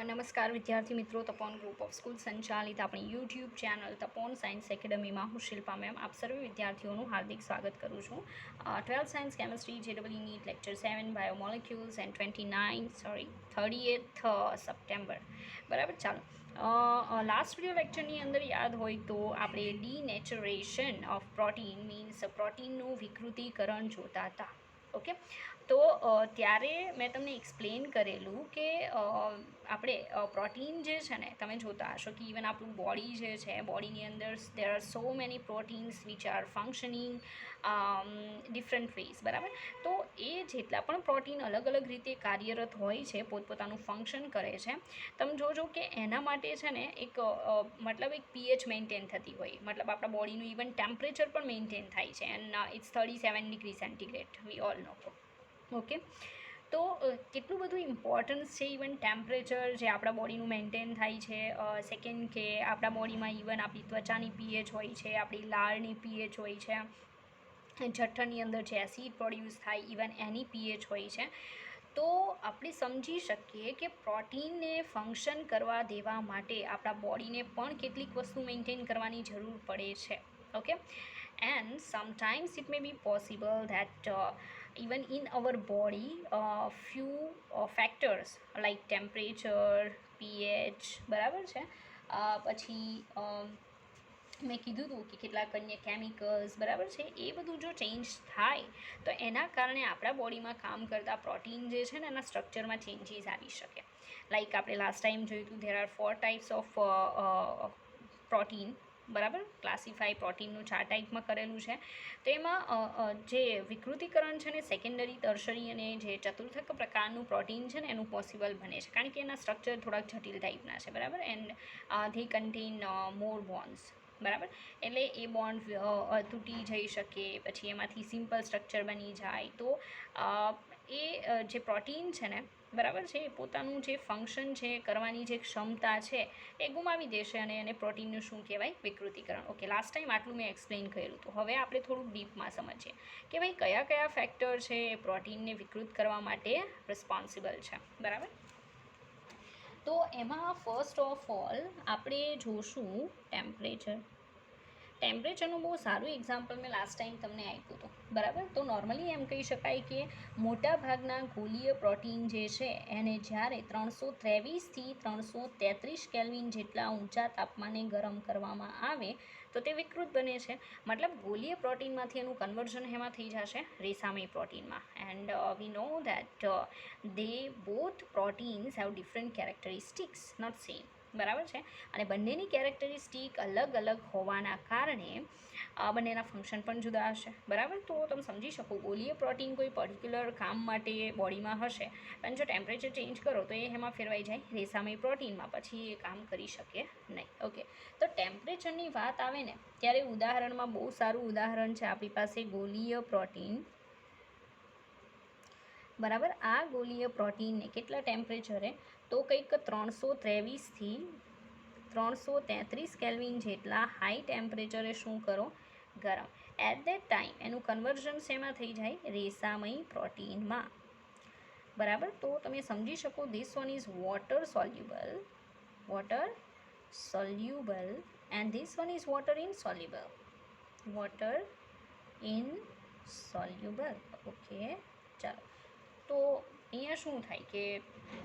નમસ્કાર વિદ્યાર્થી મિત્રો, તપોન ગ્રુપ ઓફ સ્કૂલ સંચાલિત આપણી યુટ્યુબ ચેનલ તપોન સાયન્સ એકેડમીમાં હું શિલ્પા મેમ આપ સર્વે વિદ્યાર્થીઓનું હાર્દિક સ્વાગત કરું છું. 12th science chemistry JEE NEET lecture 7 biomolecules and 38th September. બરાબર, ચાલો લાસ્ટ વિડીયો લેક્ચરની અંદર યાદ હોય તો આપણે ડીનેચરેશન ઓફ પ્રોટીન મીન્સ પ્રોટીનનું વિકૃતિકરણ જોતા હતા. ઓકે, તો ત્યારે મેં તમને એક્સપ્લેન કરેલું કે આપણે પ્રોટીન જે છે ને, તમે જોતા હશો કે ઇવન આપણું બોડી જે છે, બોડીની અંદર there are so many proteins which are functioning different ways. બરાબર, તો એ જેટલા પણ પ્રોટીન અલગ અલગ રીતે કાર્યરત હોય છે, પોતપોતાનું ફંક્શન કરે છે, તમે જોજો કે એના માટે છે ને એક મતલબ એક pH મેન્ટેન થતી હોય, મતલબ આપણા બોડીનું ઇવન ટેમ્પરેચર પણ મેન્ટેન થાય છે and it's 37 degree centigrade we all know. Okay, તો કેટલું બધું ઇમ્પોર્ટન્સ છે ઇવન ટેમ્પરેચર જે આપણા બોડીનું મેન્ટેન થાય છે. સેકન્ડ કે આપણા બોડીમાં ઇવન આપણી ત્વચાની pH હોય છે, આપણી લાળની pH હોય છે, જઠરની અંદર જે એસિડ પ્રોડ્યુસ થાય ઇવન એની pH હોય છે. તો આપણે સમજી શકીએ કે પ્રોટીનને ફંક્શન કરવા દેવા માટે આપણા બોડીને પણ કેટલીક વસ્તુ મેન્ટેન કરવાની જરૂર પડે છે. Okay, and sometimes it may be possible that even in our body few factors like temperature, pH, બરાબર છે, પછી મેં કીધું હતું કે કેટલાક અન્ય કેમિકલ્સ, બરાબર છે, એ બધું જો ચેન્જ થાય તો એના કારણે આપણા બોડીમાં કામ કરતા પ્રોટીન જે છે ને એના સ્ટ્રક્ચરમાં ચેન્જીસ આવી શકે. લાઈક આપણે લાસ્ટ ટાઈમ જોયું હતું there are 4 types of protein. બરાબર, ક્લાસિફાઈ પ્રોટીનનું 4 ટાઈપમાં કરેલું છે. તો એમાં જે વિકૃતિકરણ છે ને સેકન્ડરી, ટર્શરી અને જે ચતુર્થક પ્રકારનું પ્રોટીન છે ને એનું પોસિબલ બને છે, કારણ કે એના સ્ટ્રક્ચર થોડાક જટિલ ટાઈપના છે. બરાબર, and they contain more bonds. બરાબર, એટલે એ બોન્ડ તૂટી જઈ શકે, પછી એમાંથી સિમ્પલ સ્ટ્રક્ચર બની જાય. તો એ જે પ્રોટીન છે ને, બરાબર છે, એ પોતાનું જે ફંક્શન છે કરવાની જે ક્ષમતા છે એ ગુમાવી દેશે અને એને પ્રોટીનનું શું કહેવાય? વિકૃતિકરણ. ઓકે, લાસ્ટ ટાઈમ આટલું મેં એક્સપ્લેન કર્યું હતું. હવે આપણે થોડુંક ડીપમાં સમજીએ કે ભાઈ કયા કયા ફેક્ટર છે એ પ્રોટીનને વિકૃત કરવા માટે રિસ્પોન્સિબલ છે. બરાબર, તો એમાં ફર્સ્ટ ઓફ ઓલ આપણે જોશું ટેમ્પરેચર. ટેમ્પરેચરનું બહુ સારું એક્ઝામ્પલ મેં લાસ્ટ ટાઈમ તમને આપ્યું હતું. બરાબર, તો નોર્મલી એમ કહી શકાય કે મોટાભાગના ગોલીય પ્રોટીન જે છે એને જ્યારે 323થી 333 કેલ્વિન જેટલા ઊંચા તાપમાને ગરમ કરવામાં આવે તો તે વિકૃત બને છે. મતલબ ગોલીય પ્રોટીનમાંથી એનું કન્વર્ઝન એમાં થઈ જશે રેસામય પ્રોટીનમાં. And we know that they both proteins have different characteristics, not same. બરાબર છે, અને બંનેની કેરેક્ટરિસ્ટિક અલગ અલગ હોવાના કારણે બંનેના ફંક્શન પણ જુદા હશે. બરાબર, તો તમે સમજી શકો ગોલીય પ્રોટીન કોઈ પર્ટિક્યુલર કામ માટે બોડીમાં હશે, પણ જો ટેમ્પરેચર ચેન્જ કરો તો એ એમાં ફેરવાઈ જાય રેસામય પ્રોટીનમાં, પછી એ કામ કરી શકે નહીં. ઓકે, તો ટેમ્પરેચરની વાત આવે ને ત્યારે ઉદાહરણમાં બહુ સારું ઉદાહરણ છે આપણી પાસે ગોલીય પ્રોટીન. બરાબર, આ ગોલીય પ્રોટીનને કેટલા ટેમ્પરેચરે? તો કંઈક 323થી 333 કેલ્વિન જેટલા હાઈ ટેમ્પરેચરે શું કરો? ગરમ. એટ દેટ ટાઈમ એનું કન્વર્ઝન શેમાં થઈ જાય? રેસામય પ્રોટીનમાં. બરાબર, તો તમે સમજી શકો this one is water soluble and this one is water ઇનસોલ્યુબલ. Okay, ચાલો, તો અહીંયા શું થાય કે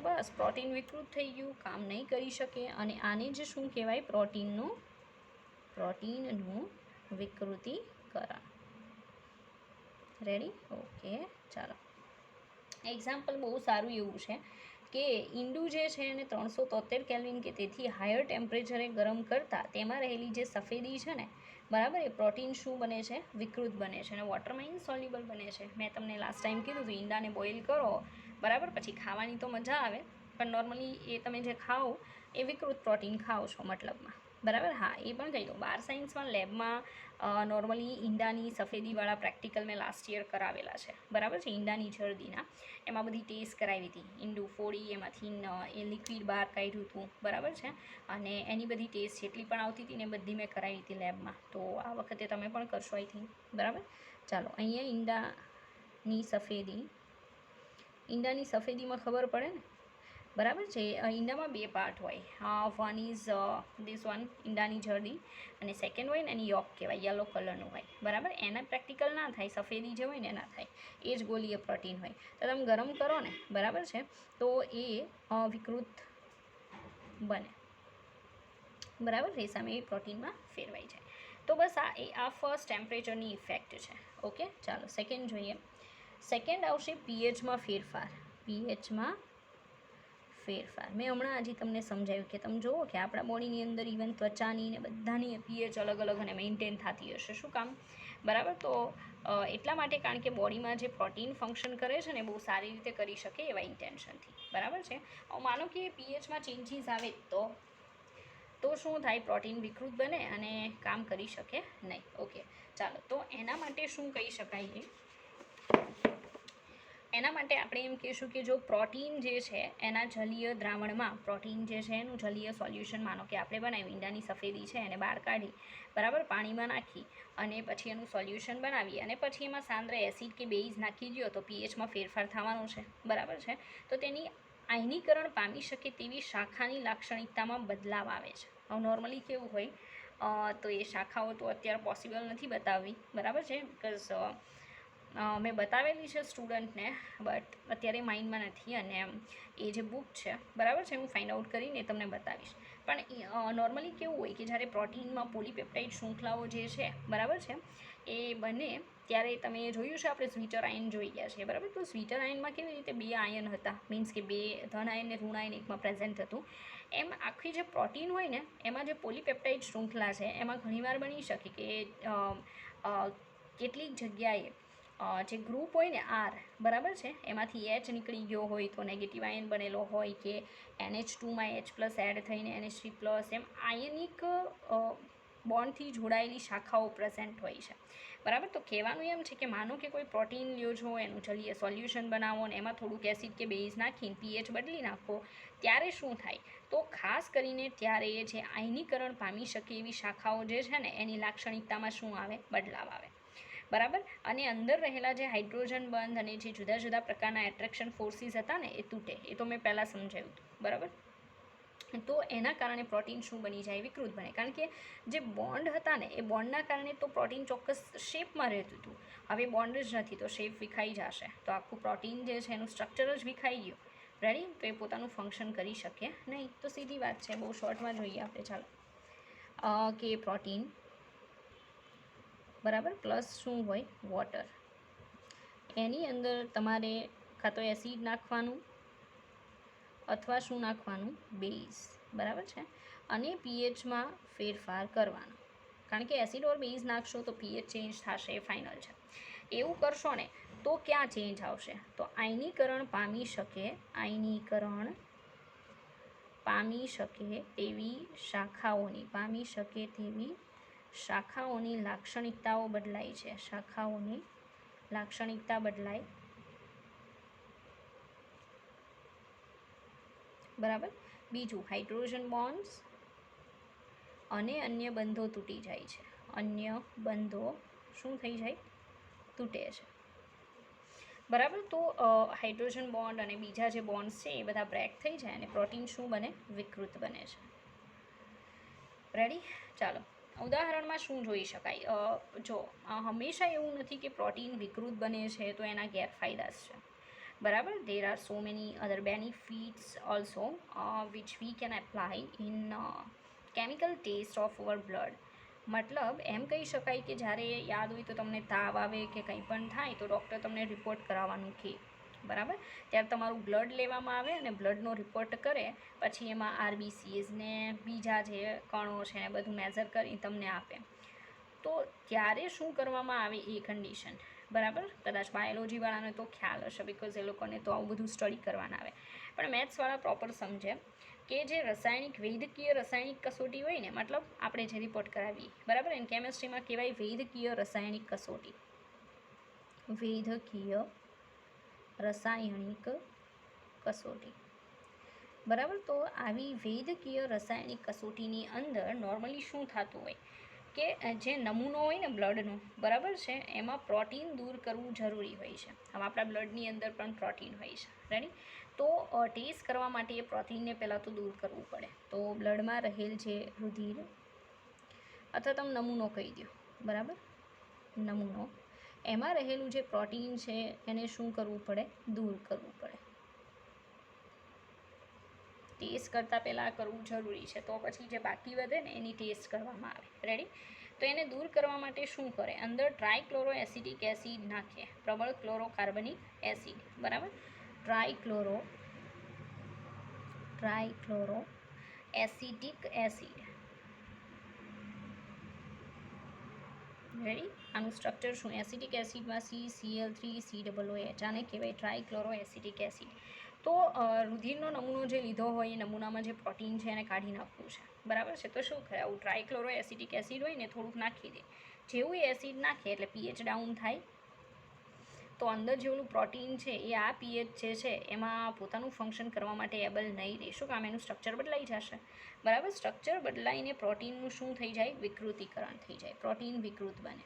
બસ પ્રોટીન વિકૃત થઈ ગયું, કામ નહીં કરી શકે, અને આને જ શું કહેવાય? પ્રોટીનનું વિકૃતિકરણ. રેડી? ઓકે, ચાલો, એક્ઝામ્પલ બહુ સારું એવું છે કે ઈંડું જે છે એને 373 કેલ્વિન કે તેથી હાયર ટેમ્પરેચરે ગરમ કરતાં તેમાં રહેલી જે સફેદી છે ને, બરાબર, એ પ્રોટીન શું બને છે? વિકૃત બને છે અને વોટરમાં ઇનસોલ્યુબલ બને છે. મેં તમને લાસ્ટ ટાઈમ કીધું હતું ઈંડાને બોઇલ કરો, બરાબર, પછી ખાવાની તો મજા આવે, પણ નોર્મલી એ તમે જે ખાઓ એ વિકૃત પ્રોટીન ખાઓ છો મતલબમાં. બરાબર, હા, એ પણ કહી દો, બાર સાયન્સમાં લેબમાં નોર્મલી ઈંડાની સફેદીવાળા પ્રેક્ટિકલ મેં લાસ્ટ યર કરાવેલા છે. બરાબર છે, ઈંડાની જર્દીના એમાં બધી ટેસ્ટ કરાવી હતી. ઈંડું ફોડી એમાંથી એ લિક્વિડ બહાર કાઢ્યું હતું. બરાબર છે, અને એની બધી ટેસ્ટ જેટલી પણ આવતી હતી ને બધી મેં કરાવી હતી લેબમાં. તો આ વખતે તમે પણ કરશો આઈ થિંક. બરાબર, ચાલો, અહીંયા ઈંડાની સફેદીમાં ખબર પડે ને, બરાબર છે. ઈંડામાં બે પાર્ટ હોય, વન ઇઝ ધીસ વન ઈંડાની જર્દી, અને સેકન્ડ હોય ને એની યોક કહેવાય, યલો કલરનું હોય. બરાબર, એના પ્રેક્ટિકલ ના થાય, સફેદી જે હોય ને ના થાય, એ જ ગોલીય પ્રોટીન હોય. તો તમે ગરમ કરો ને, બરાબર છે, તો એ વિકૃત બને. બરાબર, રેસામાં એ પ્રોટીનમાં ફેરવાઈ જાય. તો બસ આ ફર્સ્ટ ટેમ્પરેચરની ઇફેક્ટ છે. ઓકે, ચાલો સેકન્ડ જોઈએ. સેકન્ડ આવશે પીએચમાં ફેરફાર. પીએચમાં ફેરફાર મેં હમણાં આજે તમને સમજાવ્યું કે તમે જુઓ કે આપણા બોડીની અંદર ઇવન ત્વચાની ને બધાની પીએચ અલગ અલગ અને મેન્ટેન થતી હશે. શું કામ? બરાબર, તો એટલા માટે, કારણ કે બોડીમાં જે પ્રોટીન ફંક્શન કરે છે ને બહુ સારી રીતે કરી શકે એવા ઇન્ટેન્શનથી. બરાબર છે. માનો કે પીએચમાં ચેન્જીસ આવે તો શું થાય? પ્રોટીન વિકૃત બને અને કામ કરી શકે નહીં. ઓકે, ચાલો, તો એના માટે શું કહી શકાય? એના માટે આપણે એમ કહીશું કે જો પ્રોટીન જે છે એના જલીય દ્રાવણમાં, પ્રોટીન જે છે એનું જલીય સોલ્યુશન, માનો કે આપણે બનાવ્યું, ઈંડાની સફેદી છે એને બહાર કાઢી, બરાબર, પાણીમાં નાખી અને પછી એનું સોલ્યુશન બનાવી અને પછી એમાં સાંદ્ર એસિડ કે બેઝ નાખી દો તો પીએચમાં ફેરફાર થવાનો છે. બરાબર છે. તો તેની આયનીકરણ પામી શકે તેવી શાખાની લાક્ષણિકતામાં બદલાવ આવે છે. હવે નોર્મલી કેવું હોય, તો એ શાખાઓ તો અત્યારે પોસિબલ નથી બતાવવી. બરાબર છે, બિકોઝ મેં બતાવેલી છે સ્ટુડન્ટને, બટ અત્યારે માઇન્ડમાં નથી, અને એ જે બુક છે, બરાબર છે, હું ફાઇન્ડ આઉટ કરીને તમને બતાવીશ. પણ નોર્મલી કેવું હોય કે જ્યારે પ્રોટીનમાં પોલીપેપ્ટાઇડ શૃંખલાઓ જે છે, બરાબર છે, એ બને ત્યારે તમે જોયું છે, આપણે સ્વીટર આયન જોઈ ગયા છે. બરાબર, તો સ્વીટર આયનમાં કેવી રીતે બે આયન હતા, મીન્સ કે બે ધન આયન ને ઋણ આયન એકમાં પ્રેઝન્ટ હતું, એમ આખી જે પ્રોટીન હોય ને એમાં જે પોલીપેપ્ટાઇડ શૃંખલા છે એમાં ઘણીવાર બની શકે કે કેટલીક જગ્યાએ જે ગ્રુપ હોય ને આર, બરાબર છે, એમાંથી એચ નીકળી ગયો હોય તો નેગેટિવ આયન બનેલો હોય, કે NH2માં H+ એડ થઈને NH3+, એમ આયનિક બોન્ડથી જોડાયેલી શાખાઓ પ્રેઝન્ટ હોય છે. બરાબર, તો કહેવાનું એમ છે કે માનો કે કોઈ પ્રોટીન લ્યો છો, એનું જલીય સોલ્યુશન બનાવો ને એમાં થોડુંક એસિડ કે બેઝ નાખીને પીએચ બદલી નાખો, ત્યારે શું થાય? તો ખાસ કરીને ત્યારે જે આયનીકરણ પામી શકે એવી શાખાઓ જે છે ને એની લાક્ષણિકતામાં શું આવે? બદલાવ આવે. બરાબર, અને અંદર રહેલા જે હાઇડ્રોજન બંધ અને જે જુદા જુદા પ્રકારના એટ્રેક્શન ફોર્સીસ હતા ને એ તૂટે. એ તો મેં પહેલાં સમજાવ્યું હતું. બરાબર, તો એના કારણે પ્રોટીન શું બની જાય? વિકૃત બને. કારણ કે જે બોન્ડ હતા ને એ બોન્ડના કારણે તો પ્રોટીન ચોક્કસ શેપમાં રહેતું હતું. હવે બોન્ડ જ નથી તો શેપ વિખાઈ જશે, તો આખું પ્રોટીન જે છે એનું સ્ટ્રક્ચર જ વિખાઈ ગયું. રેડી? તો એ પોતાનું ફંક્શન કરી શકે નહીં. તો સીધી વાત છે, બહુ શોર્ટમાં જોઈએ આપણે. ચાલો, કે પ્રોટીન, બરાબર, પ્લસ શું હોય? વોટર. એની અંદર તમારે કાં તો એસિડ નાખવાનું અથવા શું નાખવાનું? બેઝ. બરાબર છે, અને પીએચમાં ફેરફાર કરવાનો. કારણ કે એસિડ ઓર બેઝ નાખશો તો પીએચ ચેન્જ થશે, એ ફાઇનલ છે. એવું કરશો ને તો ક્યાં ચેન્જ આવશે? તો આયનીકરણ પામી શકે, આયનીકરણ પામી શકે તેવી શાખાઓની લાક્ષણિકતાઓ બદલાય છે. શાખાઓની લાક્ષણિકતા બદલાય. બરાબર, બીજું, હાઇડ્રોજન બોન્ડ્સ અને અન્ય બંધો તૂટી જાય છે. અન્ય બંધો શું થઈ જાય? તૂટે છે. બરાબર, તો હાઇડ્રોજન બોન્ડ અને બીજા જે બોન્ડ્સ છે એ બધા બ્રેક થઈ જાય અને પ્રોટીન શું બને? વિકૃત બને છે. રેડી? ચાલો, ઉદાહરણમાં શું જોઈ શકાય? જો હંમેશા એવું નથી કે પ્રોટીન વિકૃત બને છે તો એના ગેરફાયદા છે. બરાબર, there are so many other benefits also which we can apply in chemical taste of our blood. મતલબ એમ કહી શકાય કે જ્યારે યાદ હોય તો તમને તાવ આવે કે કંઈ પણ થાય તો ડૉક્ટર તમને રિપોર્ટ કરાવવાનું કહે. બરાબર, ત્યારે તમારું બ્લડ લેવામાં આવે અને બ્લડનો રિપોર્ટ કરે, પછી એમાં RBCs ને બીજા જે કણો છે ને બધું મેઝર કરી તમને આપે. તો ત્યારે શું કરવામાં આવે એ કન્ડિશન? બરાબર, કદાચ બાયોલોજીવાળાને તો ખ્યાલ હશે, બિકોઝ એ લોકોને તો આવું બધું સ્ટડી કરવાના આવે. પણ મેથ્સવાળા પ્રોપર સમજે કે જે વૈદ્યકીય રાસાયણિક કસોટી હોય ને, મતલબ આપણે જે રિપોર્ટ કરાવીએ, બરાબર, એને કેમેસ્ટ્રીમાં કહેવાય વૈદ્યકીય રાસાયણિક કસોટી. વૈદ્યકીય રાસાયણિક કસોટી. બરાબર, તો આવી વૈદ્યકીય રાસાયણિક કસોટીની અંદર નોર્મલી શું થતું હોય કે જે નમૂનો હોય ને બ્લડનો, બરાબર છે, એમાં પ્રોટીન દૂર કરવું જરૂરી હોય છે. હવે આપણા બ્લડની અંદર પણ પ્રોટીન હોય છે. રેડી? તો ટેસ્ટ કરવા માટે એ પ્રોટીનને પહેલાં તો દૂર કરવું પડે. તો બ્લડમાં રહેલ જે રુધિર અથવા તમે નમૂનો કહી દો, બરાબર, નમૂનો, એમાં રહેલું જે પ્રોટીન છે એને શું કરવું પડે? દૂર કરવું પડે. ટેસ્ટ કરતાં પહેલાં કરવું જરૂરી છે, તો પછી જે બાકી વધે ને એની ટેસ્ટ કરવામાં આવે. રેડી? તો એને દૂર કરવા માટે શું કરે? અંદર ટ્રાયક્લોરો એસિટિક એસિડ નાખે, પ્રબળ ક્લોરોકાર્બનિક એસિડ, બરાબર, ટ્રાયક્લોરો એસિટિક એસિડ. રેડી? આનું સ્ટ્રક્ચર શું? એસિટિક એસિડમાં CCl3COOH, આને કહેવાય ટ્રાયક્લોરો એસિટિક એસિડ. તો રુધિરનો નમૂનો જે લીધો હોય એ નમૂનામાં જે પ્રોટીન છે એને કાઢી નાખવું છે, બરાબર છે. તો શું કરે? આવું ટ્રાયક્લોરો એસિટિક એસિડ હોય ને થોડુંક નાખી દે. જેવું એ એસિડ નાખે એટલે pH ડાઉન થાય. તો અંદર જેવું પ્રોટીન છે એ આ pH જે છે એમાં પોતાનું ફંક્શન કરવા માટે એબલ નહીં રહે. શું કામ? એનું સ્ટ્રક્ચર બદલાઈ જશે, બરાબર. સ્ટ્રક્ચર બદલાઈને પ્રોટીનનું શું થઈ જાય? વિકૃતિકરણ થઈ જાય. પ્રોટીન વિકૃત બને.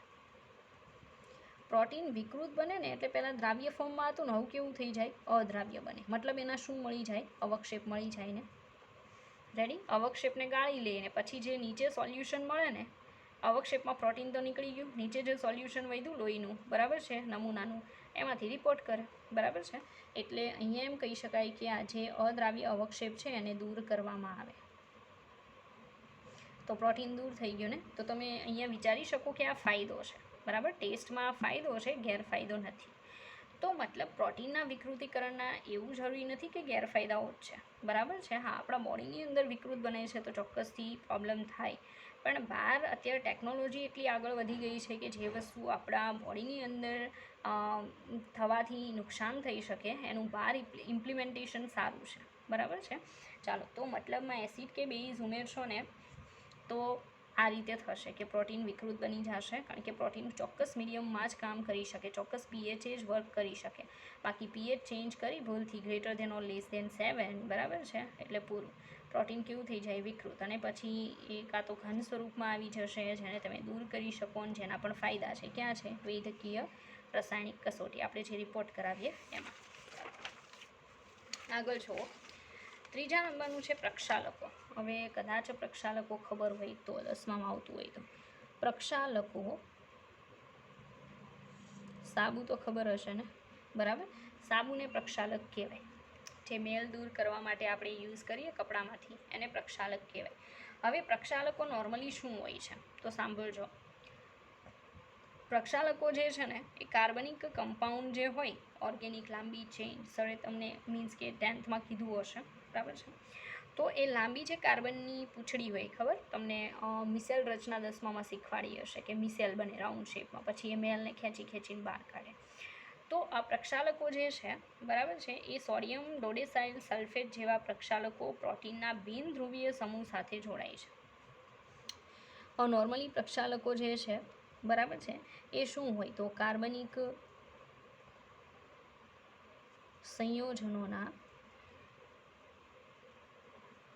પ્રોટીન વિકૃત બને ને એટલે પહેલાં દ્રાવ્ય ફોર્મમાં હતું ને, હવે કેવું થઈ જાય? અદ્રાવ્ય બને. મતલબ એના શું મળી જાય? અવક્ષેપ મળી જાય ને. રેડી? અવક્ષેપને ગાળી લઈને પછી જે નીચે સોલ્યુશન મળે ને, અવક્ષેપમાં પ્રોટીન તો નીકળી ગયું, નીચે જે સોલ્યુશન વધ્યું લોહીનું, બરાબર છે, નમૂનાનું, એમાંથી રિપોર્ટ કરે, બરાબર છે. એટલે અહીંયા એમ કહી શકાય કે આ જે અદ્રાવ્ય અવક્ષેપ છે એને દૂર કરવામાં આવે. તો પ્રોટીન દૂર થઈ ગયું ને. તો તમે અહીંયા વિચારી શકો કે આ ફાયદો છે, બરાબર. ટેસ્ટમાં ફાયદો છે, ગેરફાયદો નથી. તો મતલબ પ્રોટીનના વિકૃતિકરણના એવું જરૂરી નથી કે ગેરફાયદાઓ જ છે, બરાબર છે. હા, આપણા બોડીની અંદર વિકૃત બને છે તો ચોક્કસથી પ્રોબ્લેમ થાય, પણ બહાર અત્યારે ટેકનોલોજી એટલી આગળ વધી ગઈ છે કે જે વસ્તુ આપણા બોડીની અંદર થવાથી નુકસાન થઈ શકે એનું બહાર ઇમ્પ્લિમેન્ટેશન સારું છે, બરાબર છે. ચાલો, તો મતલબમાં એસિડ કે બેઝ ઉમેરશો ને તો આ રીતે થશે કે પ્રોટીન વિકૃત બની જશે, કારણ કે પ્રોટીન ચોક્કસ મીડિયમમાં જ કામ કરી શકે, ચોક્કસ pH જ વર્ક કરી શકે. બાકી pH ચેન્જ કરી ભૂલથી greater than or less than 7, બરાબર છે, એટલે પૂરું પ્રોટીન કેવું થઈ જાય? વિકૃત. અને પછી એ કાં તો ઘન સ્વરૂપમાં આવી જશે જેને તમે દૂર કરી શકો, અને જેના પણ ફાયદા છે. ક્યાં છે? વૈદ્યકીય રાસાયણિક કસોટી, આપણે જે રિપોર્ટ કરાવીએ એમાં. આગળ જુઓ, ત્રીજા નંબરનું છે પ્રક્ષાલકો. હવે કદાચ પ્રક્ષાલકો ખબર હોય તો, 10માં આવતું હોય તો. પ્રક્ષાલકો, સાબુ તો ખબર હશે ને, બરાબર. સાબુને પ્રક્ષાલક કહેવાય. જે મેલ દૂર કરવા માટે આપણે યુઝ કરીએ કપડામાંથી એને પ્રક્ષાલક કહેવાય. હવે પ્રક્ષાલકો નોર્મલી શું હોય છે તો સાંભળજો. પ્રક્ષાલકો જે છે ને એ કાર્બનિક કમ્પાઉન્ડ જે હોય, ઓર્ગેનિક લાંબી ચેઇન, સરે તમને મીન્સ કે 10thમાં કીધું હશે, બરાબર છે. તો એ લાંબી જે કાર્બનની પૂંછડી હોય, ખબર તમને? મિસેલ રચના 10માં શીખવાડી હશે કે મિસેલ બને રાઉન્ડ શેપમાં, પછી એ મેલને ખેંચીને બહાર કાઢે. તો આ પ્રક્ષાલકો જે છે, બરાબર છે, એ સોડિયમ ડોડેસાઇલ સલ્ફેટ જેવા પ્રક્ષાલકો પ્રોટીનના બિન ધ્રુવીય સમૂહ સાથે જોડાય છે. નોર્મલી પ્રક્ષાલકો જે છે, બરાબર છે, એ શું હોય તો કાર્બનિક સંયોજનોના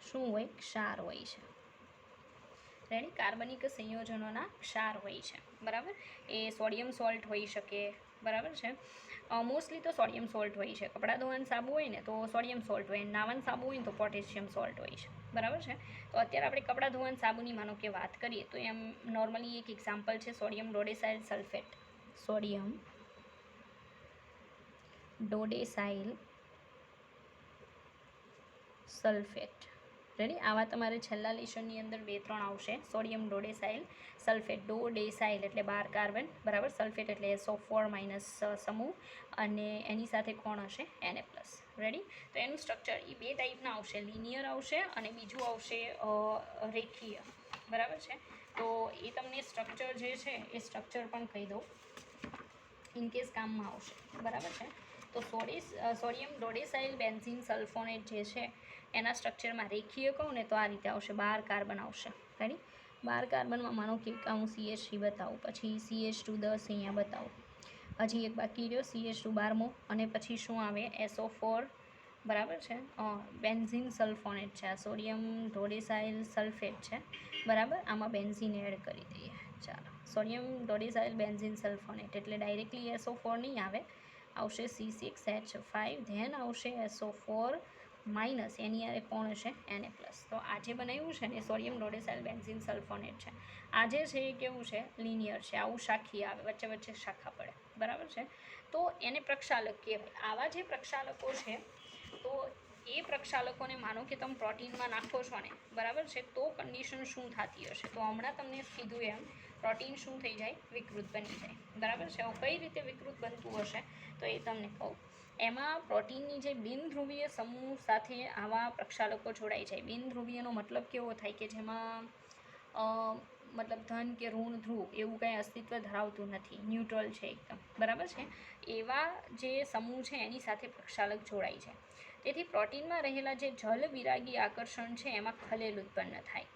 શું હોય? ક્ષાર હોય છે. રેડી? કાર્બનિક સંયોજનોના ક્ષાર હોય છે, બરાબર. એ સોડિયમ સોલ્ટ હોઈ શકે, બરાબર છે. મોસ્ટલી તો સોડિયમ સોલ્ટ હોય છે. કપડાં ધોવાનું સાબુ હોય ને તો સોડિયમ સોલ્ટ હોય, નાવાનું સાબુ હોય ને તો પોટેશિયમ સોલ્ટ હોય છે, બરાબર છે. તો અત્યારે આપણે કપડાં ધોવાનું સાબુની માનો કે વાત કરીએ તો એમ નોર્મલી એક એક્ઝામ્પલ છે sodium dodecyl sulphate. Sodium dodecyl sulphate. Ready? આવા તમારે છેલ્લા લેશનની અંદર 2-3 આવશે. સોડિયમ ડોડેસાઇલ સલ્ફેટ, ડોડેસાઇલ એટલે 12 કાર્બન, બરાબર. સલ્ફેટ એટલે SO4- સમૂહ, અને એની સાથે કોણ હશે? Na+. રેડી? તો એનું સ્ટ્રક્ચર એ 2 ટાઈપના આવશે, લિનિયર આવશે અને બીજું આવશે રેખીય, બરાબર છે. તો એ તમને સ્ટ્રક્ચર જે છે એ સ્ટ્રક્ચર પણ કહી દઉં ઇનકેસ કામમાં આવશે, બરાબર છે. તો સોડિયમ ડોડેસાઇલ બેન્ઝીન સલ્ફોનેટ જે છે એના સ્ટ્રક્ચરમાં રેખીય કહું ને તો આ રીતે આવશે, 12 કાર્બન આવશે. રેડી? 12 કાર્બનમાં માનો કે હું CH3 બતાવું, પછી CH2 10 અહીંયા બતાવું, હજી એક બાકી રહ્યો CH2 12મો, અને પછી શું આવે? SO4, બરાબર છે, બેન્ઝીન સલ્ફોનેટ છે. આ સોડિયમ ડોડેસાઇલ સલ્ફેટ છે, બરાબર. આમાં બેન્ઝીન એડ કરી દઈએ. ચાલો, સોડિયમ ડોડેસાઇલ બેન્ઝીન સલ્ફોનેટ એટલે ડાયરેક્ટલી SO4 નહીં આવે, આવશે C6H5, ધેન આવશે SO4 માઇનસ, એની યારે કોણ હશે Na પ્લસ. તો આ જે બનાવ્યું છે ને સોડિયમ ડોડેસાઇલ બેન્ઝીન સલ્ફોનેટ છે. આજે છે એ કેવું છે, લિનિયર છે, આવું શાખી આવે, વચ્ચે વચ્ચે શાખા પડે, બરાબર છે. તો એને પ્રક્ષાલક કહેવાય. આવા જે પ્રક્ષાલકો છે તો એ પ્રક્ષાલકોને માનો કે તમે પ્રોટીનમાં નાખો છો ને, બરાબર છે, તો કન્ડિશન શું થતી હશે? તો હમણાં તમને કીધું એમ પ્રોટીન શું થઈ જાય, વિકૃત બની જાય, બરાબર છે. કઈ રીતે વિકૃત બનતું હશે તો એ તમને કહું. એમાં પ્રોટીનની જે બિનધ્રુવીય સમૂહ સાથે આવા પ્રક્ષાલકો જોડાઈ જાય. બિનધ્રુવીયનો મતલબ કેવો થાય કે જેમાં મતલબ ધન કે ઋણ ધ્રુવ એવું કંઈ અસ્તિત્વ ધરાવતું નથી, ન્યુટ્રલ છે એકદમ, બરાબર છે. એવા જે સમૂહ છે એની સાથે પ્રક્ષાલક જોડાઈ જાય. તેથી પ્રોટીનમાં રહેલા જે જલ વિરાગી આકર્ષણ છે એમાં ખલેલ ઉત્પન્ન થાય,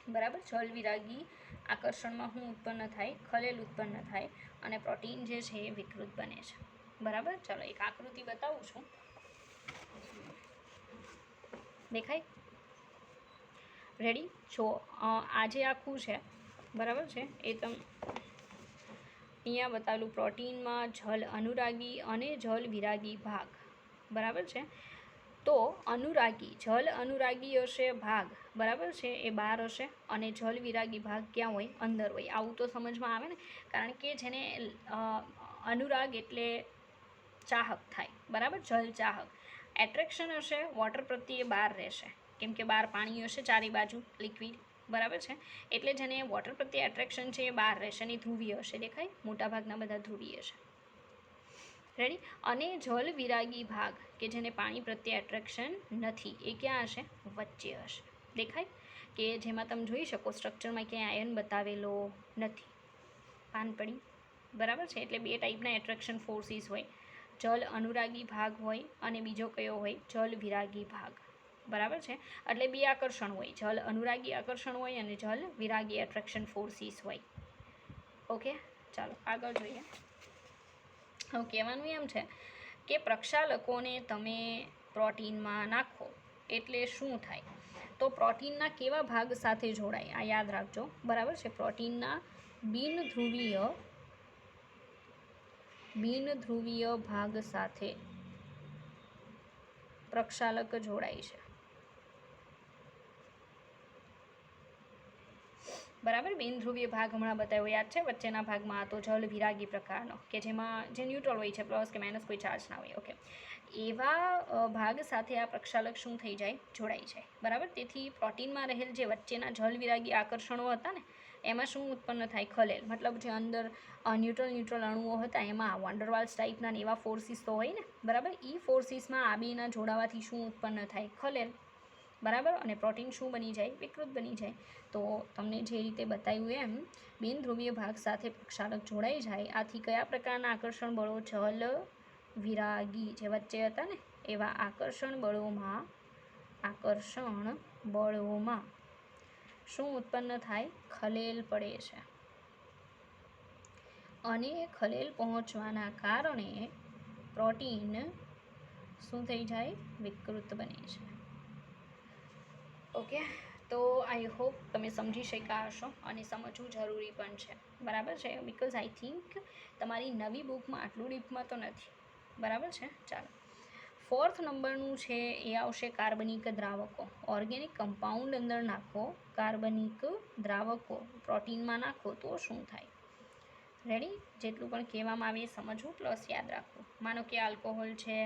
બરાબર. જલ વિરાગી આકર્ષણમાં શું ઉત્પન્ન થાય? ખલેલ ઉત્પન્ન થાય અને પ્રોટીન જે છે એ વિકૃત બને છે, બરાબર. ચાલો એક આકૃતિ બતાવું છું, દેખાય? રેડી? જો આ જે આખું છે, બરાબર છે, એ તમે અહીંયા બતાવેલું પ્રોટીનમાં જલ અનુરાગી અને જલ વિરાગી ભાગ, બરાબર છે. તો અનુરાગી, જલ અનુરાગી હશે ભાગ, બરાબર છે, એ બહાર હશે અને જલ વિરાગી ભાગ ક્યાં હોય? અંદર હોય. આવું તો સમજમાં આવે ને, કારણ કે જેને અનુરાગ એટલે ચાહક થાય, બરાબર, જલ ચાહક. એટ્રેક્શન હશે વોટર પ્રત્યે બહાર રહેશે, કેમ કે બહાર પાણી હશે ચારે બાજુ લિક્વિડ, બરાબર છે. એટલે જેને વોટર પ્રત્યે એટ્રેક્શન છે એ બહાર રહેશે અને ધ્રુવીય હશે, દેખાય? મોટાભાગના બધા ધ્રુવીય છે, રેડી. અને જલ વિરાગી ભાગ કે જેને પાણી પ્રત્યે એટ્રેક્શન નથી, એ ક્યાં હશે? વચ્ચે હશે, દેખાય? કે જેમાં તમે જોઈ શકો સ્ટ્રક્ચરમાં ક્યાંય આયન બતાવેલો નથી, પાન પડી, બરાબર છે. એટલે બે ટાઈપના એટ્રેક્શન ફોર્સીસ હોય, જલ અનુરાગી ભાગ હોય અને બીજો કયો હોય? જલ વિરાગી ભાગ, બરાબર છે. એટલે બે આકર્ષણ હોય, જલ અનુરાગી આકર્ષણ હોય અને જલ વિરાગી એટ્રેક્શન ફોર્સીસ હોય. ઓકે, ચાલો આગળ જોઈએ. કહેવાનું એમ છે કે પ્રક્ષાલકોને તમે પ્રોટીનમાં નાખો એટલે શું થાય? તો પ્રોટીનના કેવા ભાગ સાથે જોડાય? આ યાદ રાખજો, બરાબર છે. પ્રોટીનના બિનધ્રુવીય ભાગ સાથે પ્રક્ષાલક જોડાય છે, બરાબર. બિનધ્રુવીય ભાગ હમણાં બતાવ્યો યાદ છે, વચ્ચેના ભાગમાં તો જલ વિરાગી પ્રકારનો કે જેમાં જે ન્યુટ્રલ હોય છે, પ્લસ કે માઇનસ, કોઈ ચાર્જ ના હોય, ઓકે. એવા ભાગ સાથે આ પ્રક્ષાલક શું થઈ જાય? જોડાઈ જાય, બરાબર. તેથી પ્રોટીનમાં રહેલ જે વચ્ચેના જલ વિરાગી આકર્ષણો હતા ને એમાં શું ઉત્પન્ન થાય? ખલેલ. મતલબ જે અંદર ન્યુટ્રલ અણુઓ હતા એમાં વન્ડરવાલ્સ ટાઈપના એવા ફોર્સીસ તો હોય ને, બરાબર. એ ફોર્સીસમાં આ બેના જોડાવાથી શું ઉત્પન્ન થાય? ખલેલ, બરાબર. અને પ્રોટીન શું બની જાય? વિકૃત બની જાય. તો તમને જે રીતે બતાવ્યું એમ બિનધ્રુવીય ભાગ સાથે પ્રક્ષાલક જોડાઈ જાય, આથી કયા પ્રકારના આકર્ષણ બળો? જલ વિરાગી જે વચ્ચે હતા ને એવા આકર્ષણ બળોમાં શું ઉત્પન્ન થાય? ખલેલ પડે છે અને ખલેલ પહોંચવાના કારણે પ્રોટીન શું થઈ જાય? વિકૃત બને છે. ઓકે, તો આઈ હોપ તમે સમજી શક્યા હશો અને સમજવું જરૂરી પણ છે, બરાબર છે. બિકોઝ આઈ થિંક તમારી નવી બુકમાં આટલું ડીપમાં તો નથી, બરાબર છે. ચાલો, 4th નંબરનું છે એ આવશે કાર્બનિક દ્રાવકો. ઓર્ગેનિક કમ્પાઉન્ડ અંદર નાખો, કાર્બનિક દ્રાવકો પ્રોટીનમાં નાખો તો શું થાય? રેડી? જેટલું પણ કહેવામાં આવે એ સમજવું પ્લસ યાદ રાખવું. માનો કે આલ્કોહોલ છે,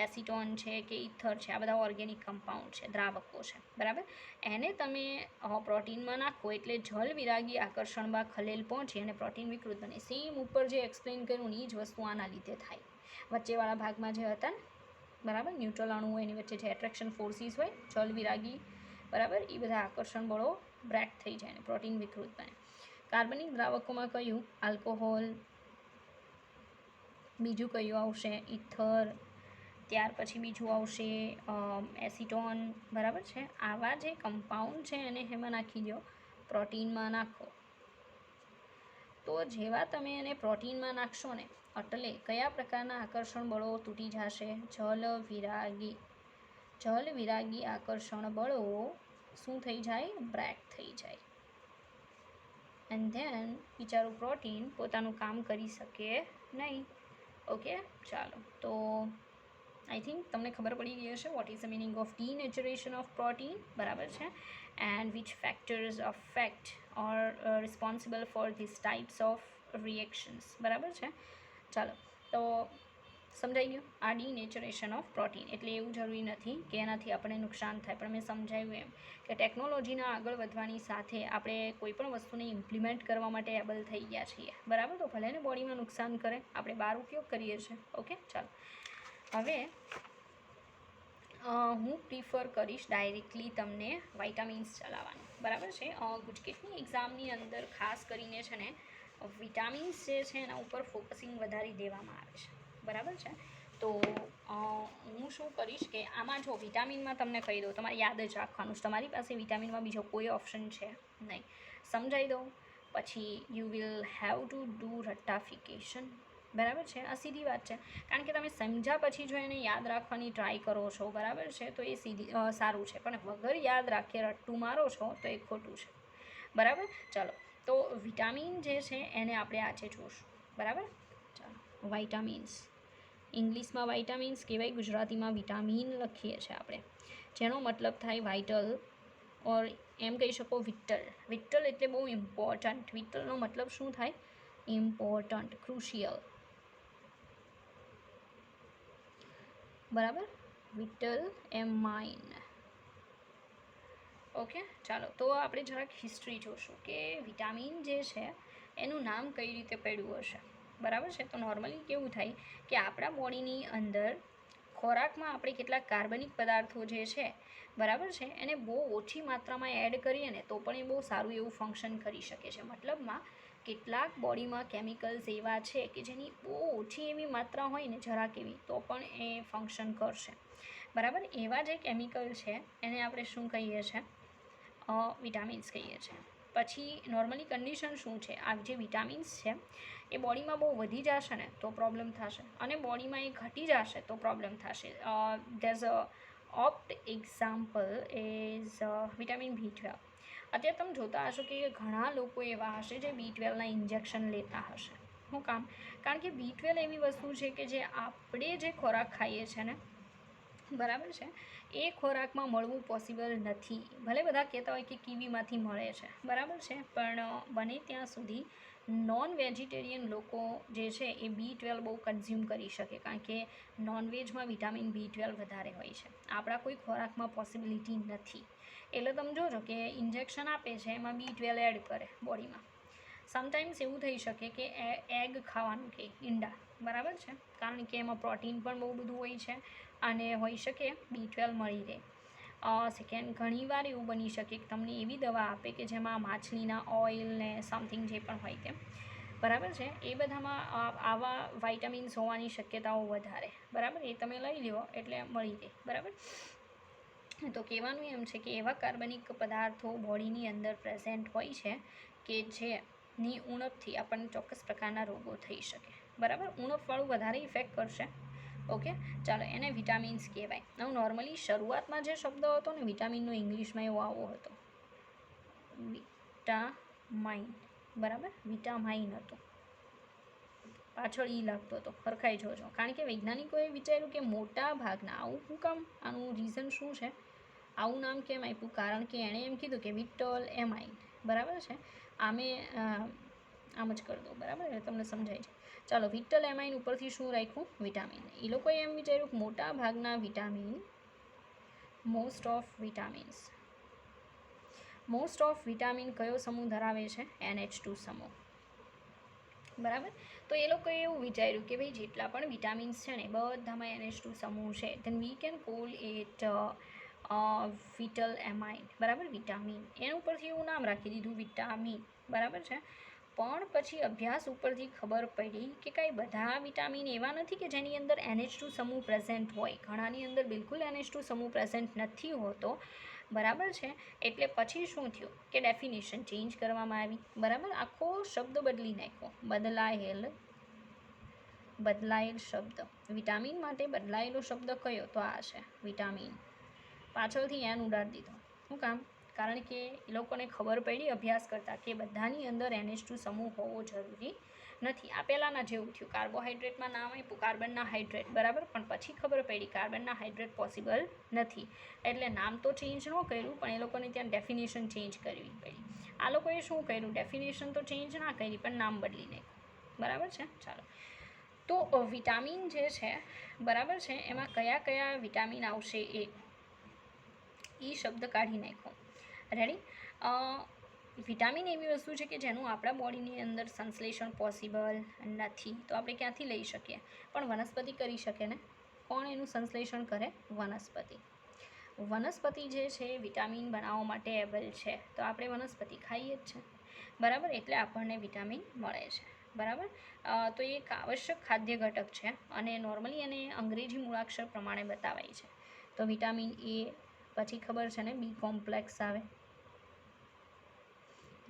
એસિટોન છે કે ઇથર છે, આ બધા ઓર્ગેનિક કમ્પાઉન્ડ છે, દ્રાવકો છે, બરાબર. એને તમે પ્રોટીનમાં નાખો એટલે જલ વિરાગી આકર્ષણમાં ખલેલ પહોંચે અને પ્રોટીન વિકૃત બને. સેમ ઉપર જે એક્સપ્લેન કર્યું ને એ જ વસ્તુ આના લીધે થાય. વચ્ચેવાળા ભાગમાં જે હતા ને, બરાબર, ન્યુટ્રલ અણુ હોય એની વચ્ચે જે એટ્રેક્શન ફોર્સીસ હોય, જલ વિરાગી, બરાબર, એ બધા આકર્ષણ બળો બ્રેક થઈ જાય અને પ્રોટીન વિકૃત બને. કાર્બનિક દ્રાવકોમાં કયું? આલ્કોહોલ, બીજું કયું આવશે? ઇથર, ત્યાર પછી બીજું આવશે એસિટોન, બરાબર છે. આવા જે કમ્પાઉન્ડ છે એને એમાં નાખી દો, પ્રોટીનમાં નાખો. તો જેવા તમે એને પ્રોટીનમાં નાખશો ને એટલે કયા પ્રકારના આકર્ષણ બળો તૂટી જશે? જલ વિરાગી આકર્ષણ બળો શું થઈ જાય? બ્રેક થઈ જાય. એન્ડ ધેન બિચારું પ્રોટીન પોતાનું કામ કરી શકે નહીં. ઓકે, ચાલો તો આઈ થિંક તમને ખબર પડી ગઈ હશે what is the meaning of denaturation of protein, બરાબર છે, and which factors affect or responsible for this types of reactions, બરાબર છે. ચાલો તો સમજાઈ ગયું. આ ડીનેચરેશન ઓફ પ્રોટીન એટલે એવું જરૂરી નથી કે એનાથી આપણને નુકસાન થાય, પણ મેં સમજાવ્યું એમ કે ટેકનોલોજીના આગળ વધવાની સાથે આપણે કોઈ પણ વસ્તુને ઇમ્પ્લિમેન્ટ કરવા માટે એબલ થઈ ગયા છીએ, બરાબર. તો ભલે ને બોડીમાં નુકસાન કરે, આપણે બહાર ઉપયોગ કરીએ છીએ. ઓકે, ચાલો હવે હું પ્રિફર કરીશ ડાયરેક્ટલી તમને વાઇટામિન્સ ચલાવવાનું, બરાબર છે. ગુજકેટની એક્ઝામની અંદર ખાસ કરીને છે ને વિટામિન્સ જે છે એના ઉપર ફોકસિંગ વધારી દેવામાં આવે છે, બરાબર છે. તો હું શું કરીશ કે આમાં જો વિટામિનમાં તમને કહી દઉં, તમારે યાદ જ રાખવાનું છે, તમારી પાસે વિટામિનમાં બીજો કોઈ ઓપ્શન છે નહીં. સમજાવી દઉં પછી you will have to do રટ્ટાફિકેશન, બરાબર છે. આ સીધી વાત છે, કારણ કે તમે સમજ્યા પછી જો એને યાદ રાખવાની ટ્રાય કરો છો, બરાબર છે, તો એ સીધી સારું છે, પણ વગર યાદ રાખીએ રટ્ટું મારો છો તો એ ખોટું છે, બરાબર. ચાલો તો વિટામિન જે છે એને આપણે આજે જોઈશું, બરાબર. ચાલો વાઇટામિન્સ, ઇંગ્લિશમાં વાઇટામિન્સ કહેવાય, ગુજરાતીમાં વિટામિન લખીએ છીએ આપણે, જેનો મતલબ થાય વાઇટલ ઓર એમ કહી શકો વિટલ. વિટલ એટલે બહુ ઇમ્પોર્ટન્ટ. વિટલનો મતલબ શું થાય? ઇમ્પોર્ટન્ટ, ક્રુશિયલ, બરાબર. Vital amine. ઓકે, ચાલો તો આપણે જરાક હિસ્ટ્રી જોશું કે વિટામિન જે છે એનું નામ કઈ રીતે પડ્યું હશે, બરાબર છે. તો નોર્મલી કેવું થાય કે આપણા બોડીની અંદર ખોરાકમાં આપણે કેટલાક કાર્બનિક પદાર્થો જે છે, બરાબર છે, એને બહુ ઓછી માત્રામાં એડ કરીએ ને તો પણ એ બહુ સારું એવું ફંક્શન કરી શકે છે. મતલબમાં કેટલાક બોડીમાં કેમિકલ્સ એવા છે કે જેની બહુ ઓછી એવી માત્રા હોય ને, જરાક એવી, તો પણ એ ફંક્શન કરશે, બરાબર. એવા જે કેમિકલ છે એને આપણે શું કહીએ છીએ? વિટામિન્સ કહીએ છીએ. પછી નોર્મલી કન્ડિશન શું છે? આ જે વિટામિન્સ છે એ બોડીમાં બહુ વધી જશે ને તો પ્રોબ્લેમ થશે, અને બોડીમાં એ ઘટી જશે તો પ્રોબ્લેમ થશે. There's a opt example is vitamin B12. અત્યારે તમે જોતા હશો કે ઘણા લોકો એવા હશે જે B12ના ઇન્જેક્શન લેતા હશે. શું કામ? કારણ કે B12 એવી વસ્તુ છે કે જે આપણે જે ખોરાક ખાઈએ છીએ ને, બરાબર છે, એ ખોરાકમાં મળવું પોસિબલ નથી. ભલે બધા કહેતા હોય કે કીવીમાંથી મળે છે, બરાબર છે, પણ બને ત્યાં સુધી નોન વેજીટેરિયન લોકો જે છે એ B12 બહુ કન્ઝ્યુમ કરી શકે, કારણ કે નોનવેજમાં વિટામિન B12 વધારે હોય છે, આપણા કોઈ ખોરાકમાં પોસિબિલિટી નથી. એટલે તમે જોજો કે ઇન્જેક્શન આપે છે એમાં B12 એડ કરે બોડીમાં. સમટાઈમ્સ એવું થઈ શકે કે એગ ખાવાનું કે ઈંડા, બરાબર છે, કારણ કે એમાં પ્રોટીન પણ બહુ બધું હોય છે અને હોઈ શકે B12 મળી રહે. સેકન્ડ, ઘણીવાર એવું બની શકે કે તમને એવી દવા આપે કે જેમાં માછલીના ઓઇલ ને સમથિંગ જે પણ હોય તે, બરાબર છે, એ બધામાં આવા વાઇટામિન્સ હોવાની શક્યતાઓ વધારે, બરાબર. એ તમે લઈ લો એટલે મળી રહે, બરાબર. તો કહેવાનું એમ છે કે એવા કાર્બનિક પદાર્થો બોડીની અંદર પ્રેઝન્ટ હોય છે કે જેની ઉણપથી આપણને ચોક્કસ પ્રકારના રોગો થઈ શકે, બરાબર. ઉણપવાળું વધારે ઇફેક્ટ કરશે. ઓકે, ચાલો એને વિટામિન્સ કહેવાય. હવે નોર્મલી શરૂઆતમાં જે શબ્દ હતો ને વિટામિનનો ઇંગ્લિશમાં એવો આવો હતો, વિટામાઇન, બરાબર. વિટામાઇન હતો, પાછળ ઈ લાગતો હતો, સરખાઈ જોજો, કારણ કે વૈજ્ઞાનિકોએ વિચાર્યું કે મોટા ભાગના, આવું શું કામ, આનું રીઝન શું છે, આવું નામ કેમ આપ્યું? કારણ કે એણે એમ કીધું કે વિટલ એમાઇન, બરાબર છે. આમ જ કરી દો, બરાબર, એટલે તમને સમજાય છે. ચાલો, વિટલ એમાઇન ઉપરથી શું રાખ્યું? વિટામિન. એ લોકોએ એમ વિચાર્યું કે મોટા ભાગના વિટામિન, મોસ્ટ ઓફ વિટામિન કયો સમૂહ ધરાવે છે? NH2 સમૂહ, બરાબર. તો એ લોકોએ એવું વિચાર્યું કે ભાઈ જેટલા પણ વિટામિન્સ છે ને બધામાં NH2 સમૂહ છે, then we can call it vital amine, બરાબર, વિટામિન. એના ઉપરથી એવું નામ રાખી દીધું વિટામિન, બરાબર છે. પણ પછી અભ્યાસ ઉપરથી ખબર પડી કે કાંઈ બધા વિટામિન એવા નથી કે જેની અંદર NH2 સમૂહ પ્રેઝન્ટ હોય, ઘણાની અંદર બિલકુલ NH2 સમૂહ પ્રેઝન્ટ નથી હોતો, બરાબર છે. એટલે પછી શું થયું કે ડેફિનેશન ચેન્જ કરવામાં આવી, બરાબર. આખો શબ્દ બદલી નાખ્યો, બદલાયેલ શબ્દ. વિટામિન માટે બદલાયેલો શબ્દ કયો? તો આ છે વિટામિન. પાછળથી એન ઉડાડી દીધો. શું કામ? કારણ કે એ લોકોને ખબર પડી અભ્યાસ કરતાં કે બધાની અંદર NH2 સમૂહ હોવો જરૂરી નથી. આ પહેલાંના જેવું થયું, કાર્બોહાઈડ્રેટમાં નામ આપ્યું કાર્બનના હાઇડ્રેટ, બરાબર, પણ પછી ખબર પડી કાર્બનના હાઇડ્રેટ પોસિબલ નથી, એટલે નામ તો ચેન્જ ન કર્યું, પણ એ લોકોને ત્યાં ડેફિનેશન ચેન્જ કરવી પડી. આ લોકોએ શું કર્યું, ડેફિનેશન તો ચેન્જ ના કરી પણ નામ બદલી નાખ્યું, બરાબર છે. ચાલો, તો વિટામિન જે છે, બરાબર છે, એમાં કયા કયા વિટામિન આવશે એ શબ્દ કાઢી નાખો. રેડી. વિટામિન એવી વસ્તુ છે કે જેનું આપણા બોડીની અંદર સંશ્લેષણ પોસિબલ નથી, તો આપણે ક્યાંથી લઈ શકીએ, પણ વનસ્પતિ કરી શકે ને. કોણ એનું સંશ્લેષણ કરે, વનસ્પતિ. વનસ્પતિ જે છે વિટામિન બનાવવા માટે એબલ છે, તો આપણે વનસ્પતિ ખાઈએ જ છે, બરાબર, એટલે આપણને વિટામિન મળે છે, બરાબર. તો એ એક આવશ્યક ખાદ્ય ઘટક છે અને નોર્મલી એને અંગ્રેજી મૂળાક્ષર પ્રમાણે બતાવાય છે. તો વિટામિન એ, પછી ખબર છે ને બી કોમ્પ્લેક્સ આવે,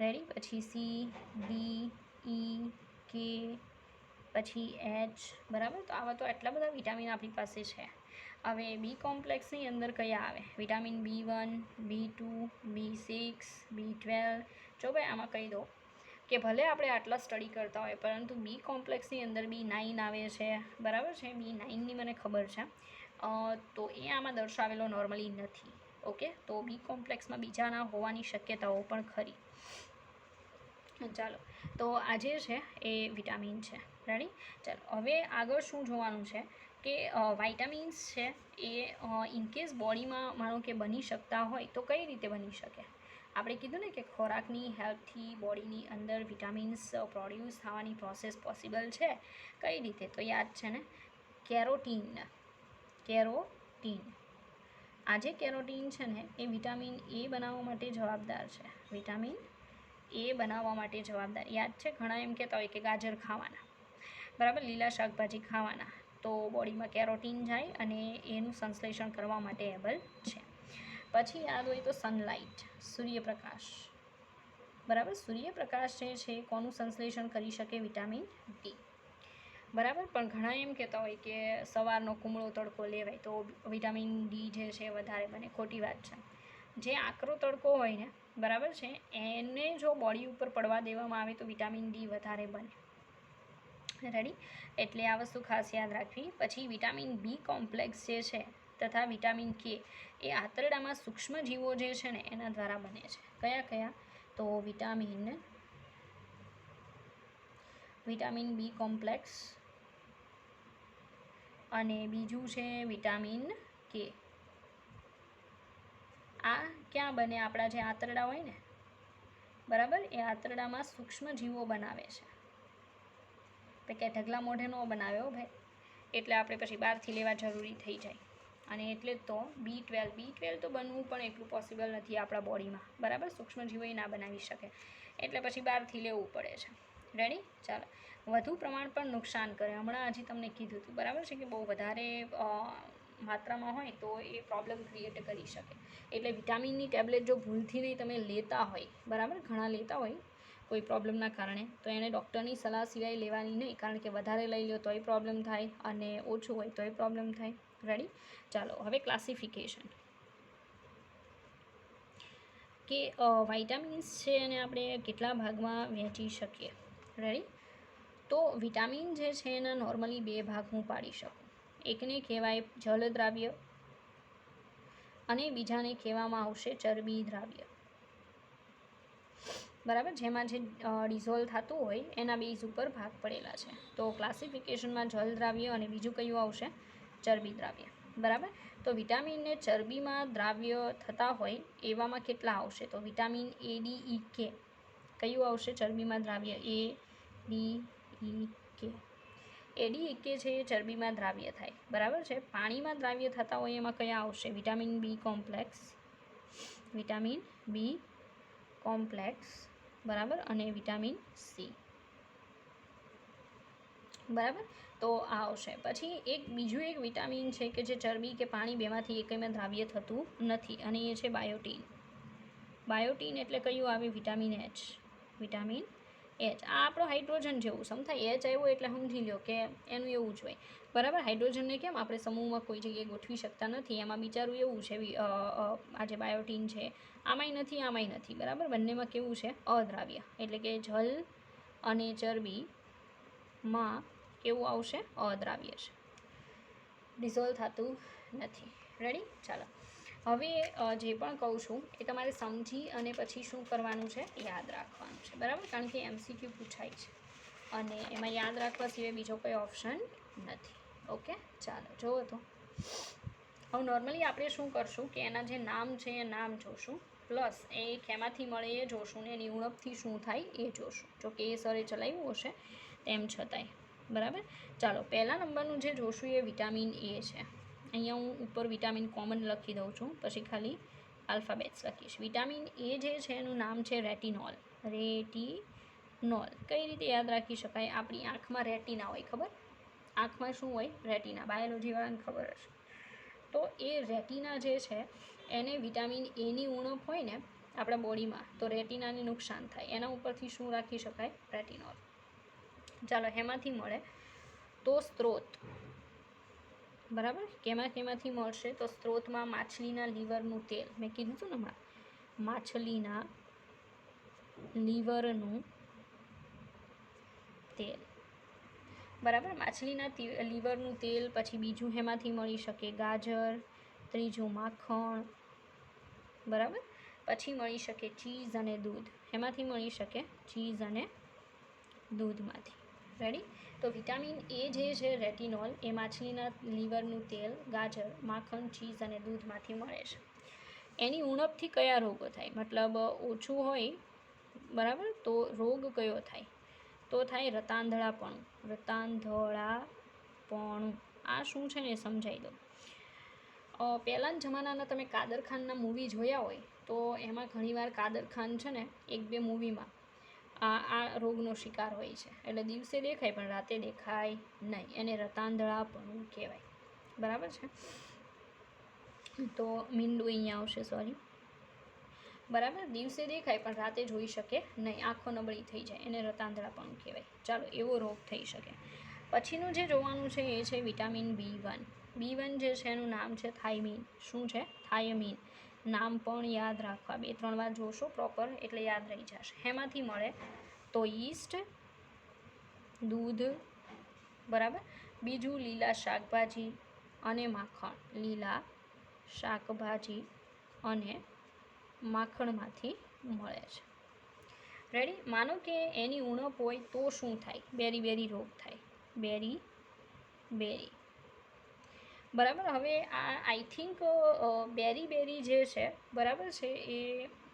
રેડી, પછી સી, ડી, ઈ, કે, પછી એચ, બરાબર. તો આવા તો એટલા બધા વિટામિન આપણી પાસે છે. હવે બી કોમ્પ્લેક્સની અંદર કયા આવે, vitamin B1, B2, B6, B12. જો ભાઈ આમાં કહી દો કે ભલે આપણે આટલા સ્ટડી કરતા હોય, પરંતુ બી કોમ્પ્લેક્સની અંદર B9 આવે છે, બરાબર છે. B9ની મને ખબર છે, તો એ આમાં દર્શાવેલો નોર્મલી નથી. ઓકે, તો બી કોમ્પ્લેક્સમાં બીજાના હોવાની શક્યતાઓ પણ ખરી. ચાલો, તો આ જે છે એ વિટામિન છે, રેડી. ચાલો, હવે આગળ શું જોવાનું છે કે વાઇટામિન્સ છે એ ઇનકેસ બોડીમાં માનો કે બની શકતા હોય તો કઈ રીતે બની શકે. આપણે કીધું ને કે ખોરાકની હેલ્પથી બોડીની અંદર વિટામિન્સ પ્રોડ્યુસ થવાની પ્રોસેસ પોસિબલ છે. કઈ રીતે, તો યાદ છે ને, કેરોટીન. આ જે કેરોટીન છે ને એ વિટામિન એ બનાવવા માટે જવાબદાર છે. વિટામિન એ બનાવવા માટે જવાબદાર, યાદ છે. ઘણા એમ કહેતા હોય કે ગાજર ખાવાના, બરાબર, લીલા શાકભાજી ખાવાના, તો બોડીમાં કેરોટીન જાય અને એનું સંશ્લેષણ કરવા માટે એબલ છે. પછી યાદ હોય તો સનલાઇટ, સૂર્યપ્રકાશ, બરાબર. સૂર્યપ્રકાશ જે છે કોનું સંશ્લેષણ કરી શકે, વિટામિન ડી, બરાબર. પણ ઘણા એમ કહેતા હોય કે સવારનો કુમળો તડકો લેવાય તો વિટામિન ડી જે છે વધારે બને. ખોટી વાત છે. જે આકરો તડકો હોય ને, બરાબર છે, એને જો બોડી ઉપર પડવા દેવામાં આવે તો વિટામિન ડી વધારે બને, રેડી. એટલે આ વસ્તુ ખાસ યાદ રાખવી. પછી વિટામિન બી કોમ્પ્લેક્સ જે છે તથા વિટામિન કે એ આંતરડામાં સૂક્ષ્મ જીવો જે છે ને એના દ્વારા બને છે. કયા કયા, તો વિટામિન બી કોમ્પ્લેક્સ અને બીજું છે વિટામિન કે. આ ક્યાં બને, આપણા જે આંતરડા હોય ને, બરાબર, એ આંતરડામાં સૂક્ષ્મ જીવો બનાવે છે. એટલે કે ઢગલા મોઢે ન બનાવ્યો ભાઈ, એટલે આપણે પછી બહારથી લેવા જરૂરી થઈ જાય. અને એટલે તો B12 તો બનવું પણ એટલું પોસિબલ નથી આપણા બોડીમાં, બરાબર. સૂક્ષ્મજીવો ના બનાવી શકે, એટલે પછી બહારથી લેવું પડે છે, રેડી. ચાલો, વધુ પ્રમાણ પણ નુકસાન કરે. હમણાં હજી તમને કીધું હતું, બરાબર છે, કે બહુ વધારે માત્રામાં હોય તો એ પ્રોબ્લેમ ક્રિએટ કરી શકે. એટલે વિટામિનની ટેબ્લેટ જો ભૂલથી નહીં તમે લેતા હોય, બરાબર, ઘણા લેતા હોય કોઈ પ્રોબ્લેમના કારણે, તો એને ડૉક્ટરની સલાહ સિવાય લેવાની નહીં, કારણ કે વધારે લઈ લો તોય પ્રોબ્લેમ થાય અને ઓછું હોય તોય પ્રોબ્લેમ થાય, રેડી. ચાલો, હવે ક્લાસિફિકેશન કે વાઇટામિન્સ છે એને આપણે કેટલા ભાગમાં વહેંચી શકીએ, રેડી. તો વિટામિન જે છે એના નોર્મલી બે ભાગ હું પાડી શકું. એકને કહેવાય જલ દ્રાવ્ય અને બીજાને કહેવામાં આવશે ચરબી દ્રાવ્ય, બરાબર. જેમાં જે ડિઝોલ્વ થતું હોય એના બેઝ ઉપર ભાગ પડેલા છે. તો ક્લાસિફિકેશનમાં જલ દ્રાવ્ય અને બીજું કયું આવશે, ચરબી દ્રાવ્ય, બરાબર. તો વિટામિનને ચરબીમાં દ્રાવ્ય થતા હોય એવામાં કેટલા આવશે, તો vitamin A, D, E, K કયું આવશે ચરબીમાં દ્રાવ્ય, A, D, E, K. A, D, E, K છે એ ચરબીમાં દ્રાવ્ય થાય, બરાબર છે. પાણીમાં દ્રાવ્ય થતા હોય એમાં કયા આવશે, વિટામિન બી કોમ્પ્લેક્સ, બરાબર, અને વિટામિન સી, બરાબર. તો આ આવશે. પછી બીજું એક વિટામિન છે કે જે ચરબી કે પાણી બેમાંથી એકમાં દ્રાવ્ય થતું નથી, અને એ છે બાયોટીન. એટલે કયું આવે, વિટામિન એચ. આ આપણો હાઇડ્રોજન જેવું સમજાય, એચ આવ્યો એટલે સમજી લો કે એનું એવું જ હોય, બરાબર. હાઇડ્રોજનને કેમ આપણે સમૂહમાં કોઈ જગ્યાએ ગોઠવી શકતા નથી, એમાં બિચારું એવું છે. આ જે બાયોટીન છે આમાંય નથી, બરાબર. બંનેમાં કેવું છે, અદ્રાવ્ય. એટલે કે જલ અને ચરબી માં કેવું આવશે? અદ્રાવ્ય છે, ડિઝોલ્વ થતું નથી. રેડી? ચાલો હવે જે પણ કહું છું એ તમારે સમજી અને પછી શું કરવાનું છે? યાદ રાખવાનું છે. બરાબર? કારણ કે MCQ પૂછાય છે અને એમાં યાદ રાખવા સિવાય બીજો કોઈ ઓપ્શન નથી. ઓકે, ચાલો જુઓ તો હવે નોર્મલી આપણે શું કરશું કે એના જે નામ છે એ નામ જોશું, પ્લસ એ કેમાંથી મળે એ જોશું ને એની ઉણપથી શું થાય એ જોશું. જો કે એ સરે ચલાવ્યું હશે તેમ છતાંય. બરાબર? ચાલો પહેલા નંબરનું જે જોશું એ વિટામિન એ છે. અહીંયા હું ઉપર વિટામિન કોમન લખી દઉં છું, પછી ખાલી આલ્ફાબેટ્સ લખીશ. વિટામિન એ જે છે એનું નામ છે રેટિનોલ. રેટિનોલ કઈ રીતે યાદ રાખી શકાય? આપણી આંખમાં રેટિના હોય, ખબર? આંખમાં શું હોય? રેટિના. બાયોલોજીવાળાને ખબર હશે. તો એ રેટિના જે છે એને વિટામિન એની ઉણપ હોય ને આપણા બોડીમાં તો રેટિનાને નુકસાન થાય. એના ઉપરથી શું રાખી શકાય? રેટિનોલ. ચાલો હેમાંથી મળે? તો સ્ત્રોત. બરાબર? કેમાંથી મળશે? તો સ્ત્રોતમાં માછલીના લીવરનું તેલ. મેં કીધું હતું ને હમણાં, માછલીના લીવરનું તેલ. બરાબર? માછલીના લીવરનું તેલ. પછી બીજું હેમાંથી મળી શકે? ગાજર. ત્રીજું માખણ. બરાબર? પછી મળી શકે ચીઝ અને દૂધ. એમાંથી મળી શકે? ચીઝ અને દૂધમાંથી. રેડી? તો વિટામિન એ જે છે રેટિનોલ એ માછલીના લીવરનું તેલ, ગાજર, માખણ, ચીઝ અને દૂધમાંથી મળે છે. એની ઉણપથી કયા રોગો થાય? મતલબ ઓછું હોય, બરાબર, તો રોગ કયો થાય? તો થાય રતાંધળાપણું. રતાંધળાપણું આ શું છે ને સમજાવી દો. પહેલાંના જમાનાના તમે કાદર ખાનના મૂવી જોયા હોય તો એમાં ઘણીવાર કાદર ખાન છે ને એક બે મૂવીમાં આ રોગનો શિકાર હોય છે. એટલે દિવસે દેખાય પણ રાતે દેખાય નહીં. એને રતાંધળાપણું કહેવાય. બરાબર છે? તો મીંડું અહીંયા આવશે, સોરી. બરાબર? દિવસે દેખાય પણ રાતે જોઈ શકે નહીં, આંખો નબળી થઈ જાય, એને રતાંધળાપણું કહેવાય. ચાલો એવો રોગ થઈ શકે. પછીનું જે જોવાનું છે એ છે વિટામિન B1. B1 જે છે એનું નામ છે થાયમીન. શું છે? થાયમીન. નામ પણ યાદ રાખવા, 2-3 વાર જોશો પ્રોપર એટલે યાદ રહી જશે. એમાંથી મળે તો યીસ્ટ, દૂધ. બરાબર? બીજું લીલા શાકભાજી અને માખણ. લીલા શાકભાજી અને માખણમાંથી મળે છે. રેડી? માનો કે એની ઉણપ હોય તો શું થાય? બેરી રોગ થાય. બેરી. બરાબર? હવે આ આઈ થિંક બેરી જે છે, બરાબર છે, એ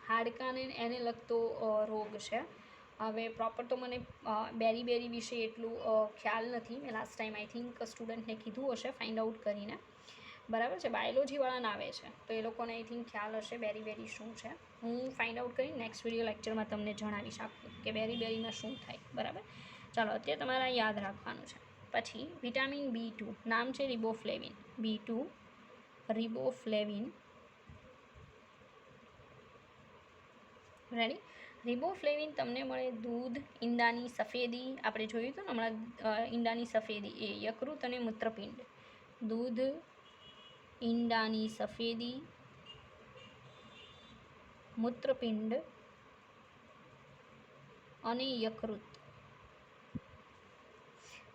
હાડકાને એને લગતો રોગ છે. હવે પ્રોપર તો મને બેરી વિશે એટલું ખ્યાલ નથી. મેં લાસ્ટ ટાઈમ આઈ થિંક સ્ટુડન્ટને કીધું હશે ફાઇન્ડ આઉટ કરીને. બરાબર છે? બાયોલોજીવાળાને આવે છે તો એ લોકોને આઈ થિંક ખ્યાલ હશે બેરી શું છે. હું ફાઇન્ડ આઉટ કરીને નેક્સ્ટ વિડીયો લેક્ચરમાં તમને જણાવીશ આપું કે બેરીમાં શું થાય. બરાબર? ચાલો અત્યારે તમારે યાદ રાખવાનું છે. પછી વિટામિન B2 નામ છે રિબોફ્લેવિન. B2 રિબોફ્લેવિન. રેડી? રિબોફ્લેવિન તમને મળે દૂધ, ઈંડાની સફેદી. આપણે જોયું હતું ને હમણાં ઈંડાની સફેદી એ યકૃત અને મૂત્રપિંડ. દૂધ, ઈંડાની સફેદી, મૂત્રપિંડ અને યકૃત.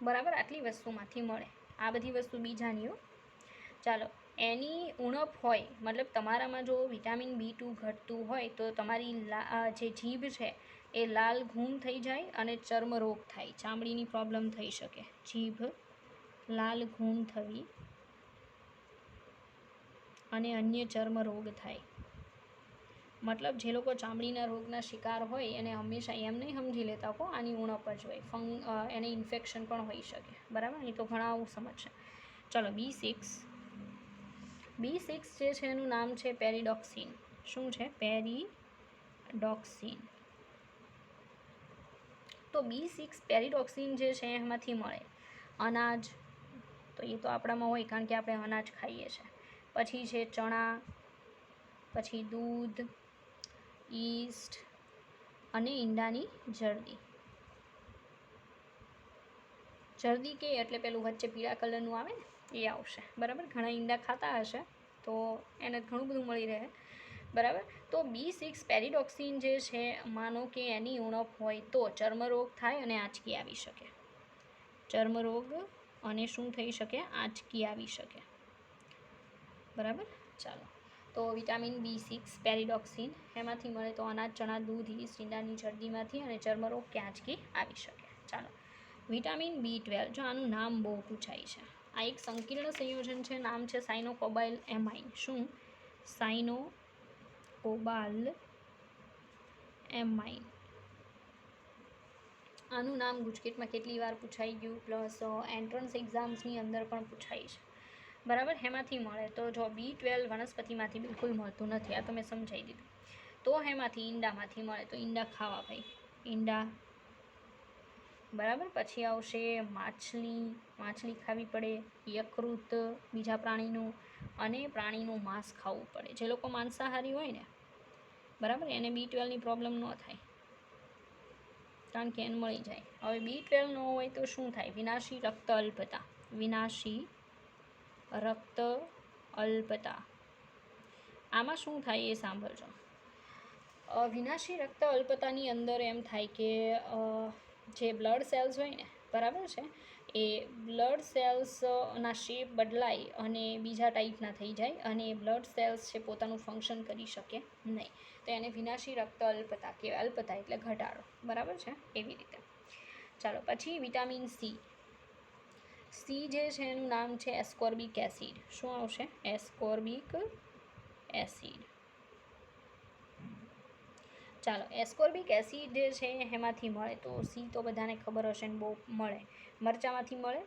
બરાબર? આટલી વસ્તુમાંથી મળે. આ બધી વસ્તુ બીજાની. ચાલો એની ઉણપ હોય, મતલબ તમારામાં જો વિટામિન B2 ઘટતું હોય તો તમારી જે જીભ છે એ લાલ ઘૂમ થઈ જાય અને ચર્મરોગ થાય, ચામડીની પ્રોબ્લેમ થઈ શકે. જીભ લાલ ઘૂમ થવી અને અન્ય ચર્મરોગ થાય. મતલબ જે લોકો ચામડીના રોગના શિકાર હોય એને હંમેશા એમ નહીં સમજી લેતા હો આની ઉણપ જ હોય, એને ઇન્ફેક્શન પણ હોઈ શકે. બરાબર? એ તો ઘણા આવું સમજશે. ચલો B6 જે છે એનું નામ છે પેરિડોક્સિન. શું છે? પેરિડોક્સિન. તો B6 પેરિડોક્સિન જે છે એમાંથી મળે અનાજ. તો એ તો આપણામાં હોય કારણ કે આપણે અનાજ ખાઈએ છીએ. પછી છે ચણા, પછી દૂધ, યીસ્ટ અને ઈંડાની જરદી. જરદી કે એટલે પેલું વચ્ચે પીળા કલરનું આવે ને એ આવશે. બરાબર? ઘણા ઈંડા ખાતા હશે તો એને ઘણું બધું મળી રહે. બરાબર? તો B6 પેરિડોક્સિન જે છે માનો કે એની ઉણપ હોય તો ચર્મરોગ થાય અને આંચકી આવી શકે. ચર્મરોગ અને શું થઈ શકે, આંચકી આવી શકે. બરાબર. ચાલો, તો વિટામિન B6 પેરિડોક્સિન એમાંથી મળે તો અનાજ, ચણા, દૂધ, ઈસ્ટ, ઈંડાની જરદીમાંથી, અને ચર્મરોગ કે આંચકી આવી શકે. ચાલો, વિટામિન B12, જો આનું નામ બહુ પૂછાય છે. આ એક સંકીર્ણ સંયોજન છે, નામ છે સાયનોકોબાલ એમાઇન. શું? સાયનોકોબાલ એમાઇન. આનું નામ ગુજકેટમાં કેટલી વાર પૂછાઈ ગયું, પ્લસ એન્ટ્રન્સ એક્ઝામ્સની અંદર પણ પૂછાય છે. બરાબર. એમાંથી મળે તો જો B12 વનસ્પતિમાંથી બિલકુલ મળતું નથી, આ તો મેં સમજાવી દીધું. તો એમાંથી ઈંડામાંથી મળે તો ઈંડા ખાવા ભાઈ, ઈંડા. બરાબર. પછી આવશે માછલી ખાવી પડે, યકૃત બીજા પ્રાણીનું, અને પ્રાણીનું માંસ ખાવું પડે. જે લોકો માંસાહારી હોય ને, બરાબર, એને B12ની પ્રોબ્લેમ ન થાય, કારણ કે એને મળી જાય. હવે B12 ન હોય તો શું થાય? વિનાશી રક્ત અલ્પતા. વિનાશી રક્ત અલ્પતા. આમાં શું થાય એ સાંભળજો. વિનાશી રક્ત અલ્પતાની અંદર એમ થાય કે જે બ્લડ સેલ્સ હોય ને, બરાબર છે, એ બ્લડ સેલ્સના શેપ બદલાય અને બીજા ટાઈપના થઈ જાય, અને એ બ્લડ સેલ્સ છે પોતાનું ફંક્શન કરી શકે નહીં. તો એને વિનાશી રક્ત અલ્પતા કહેવાય. અલ્પતા એટલે ઘટાડો. બરાબર છે, એવી રીતે. ચાલો, પછી વિટામિન સી. સી જે છે એનું નામ છે એસ્કોર્બિક એસિડ. શું આવશે? Ascorbic acid. ચાલો, એસ્કોર્બિક એસિડ જે છે એમાંથી મળે તો સી તો બધાને ખબર હશે ને, બહુ મળે. મરચાંમાંથી મળે.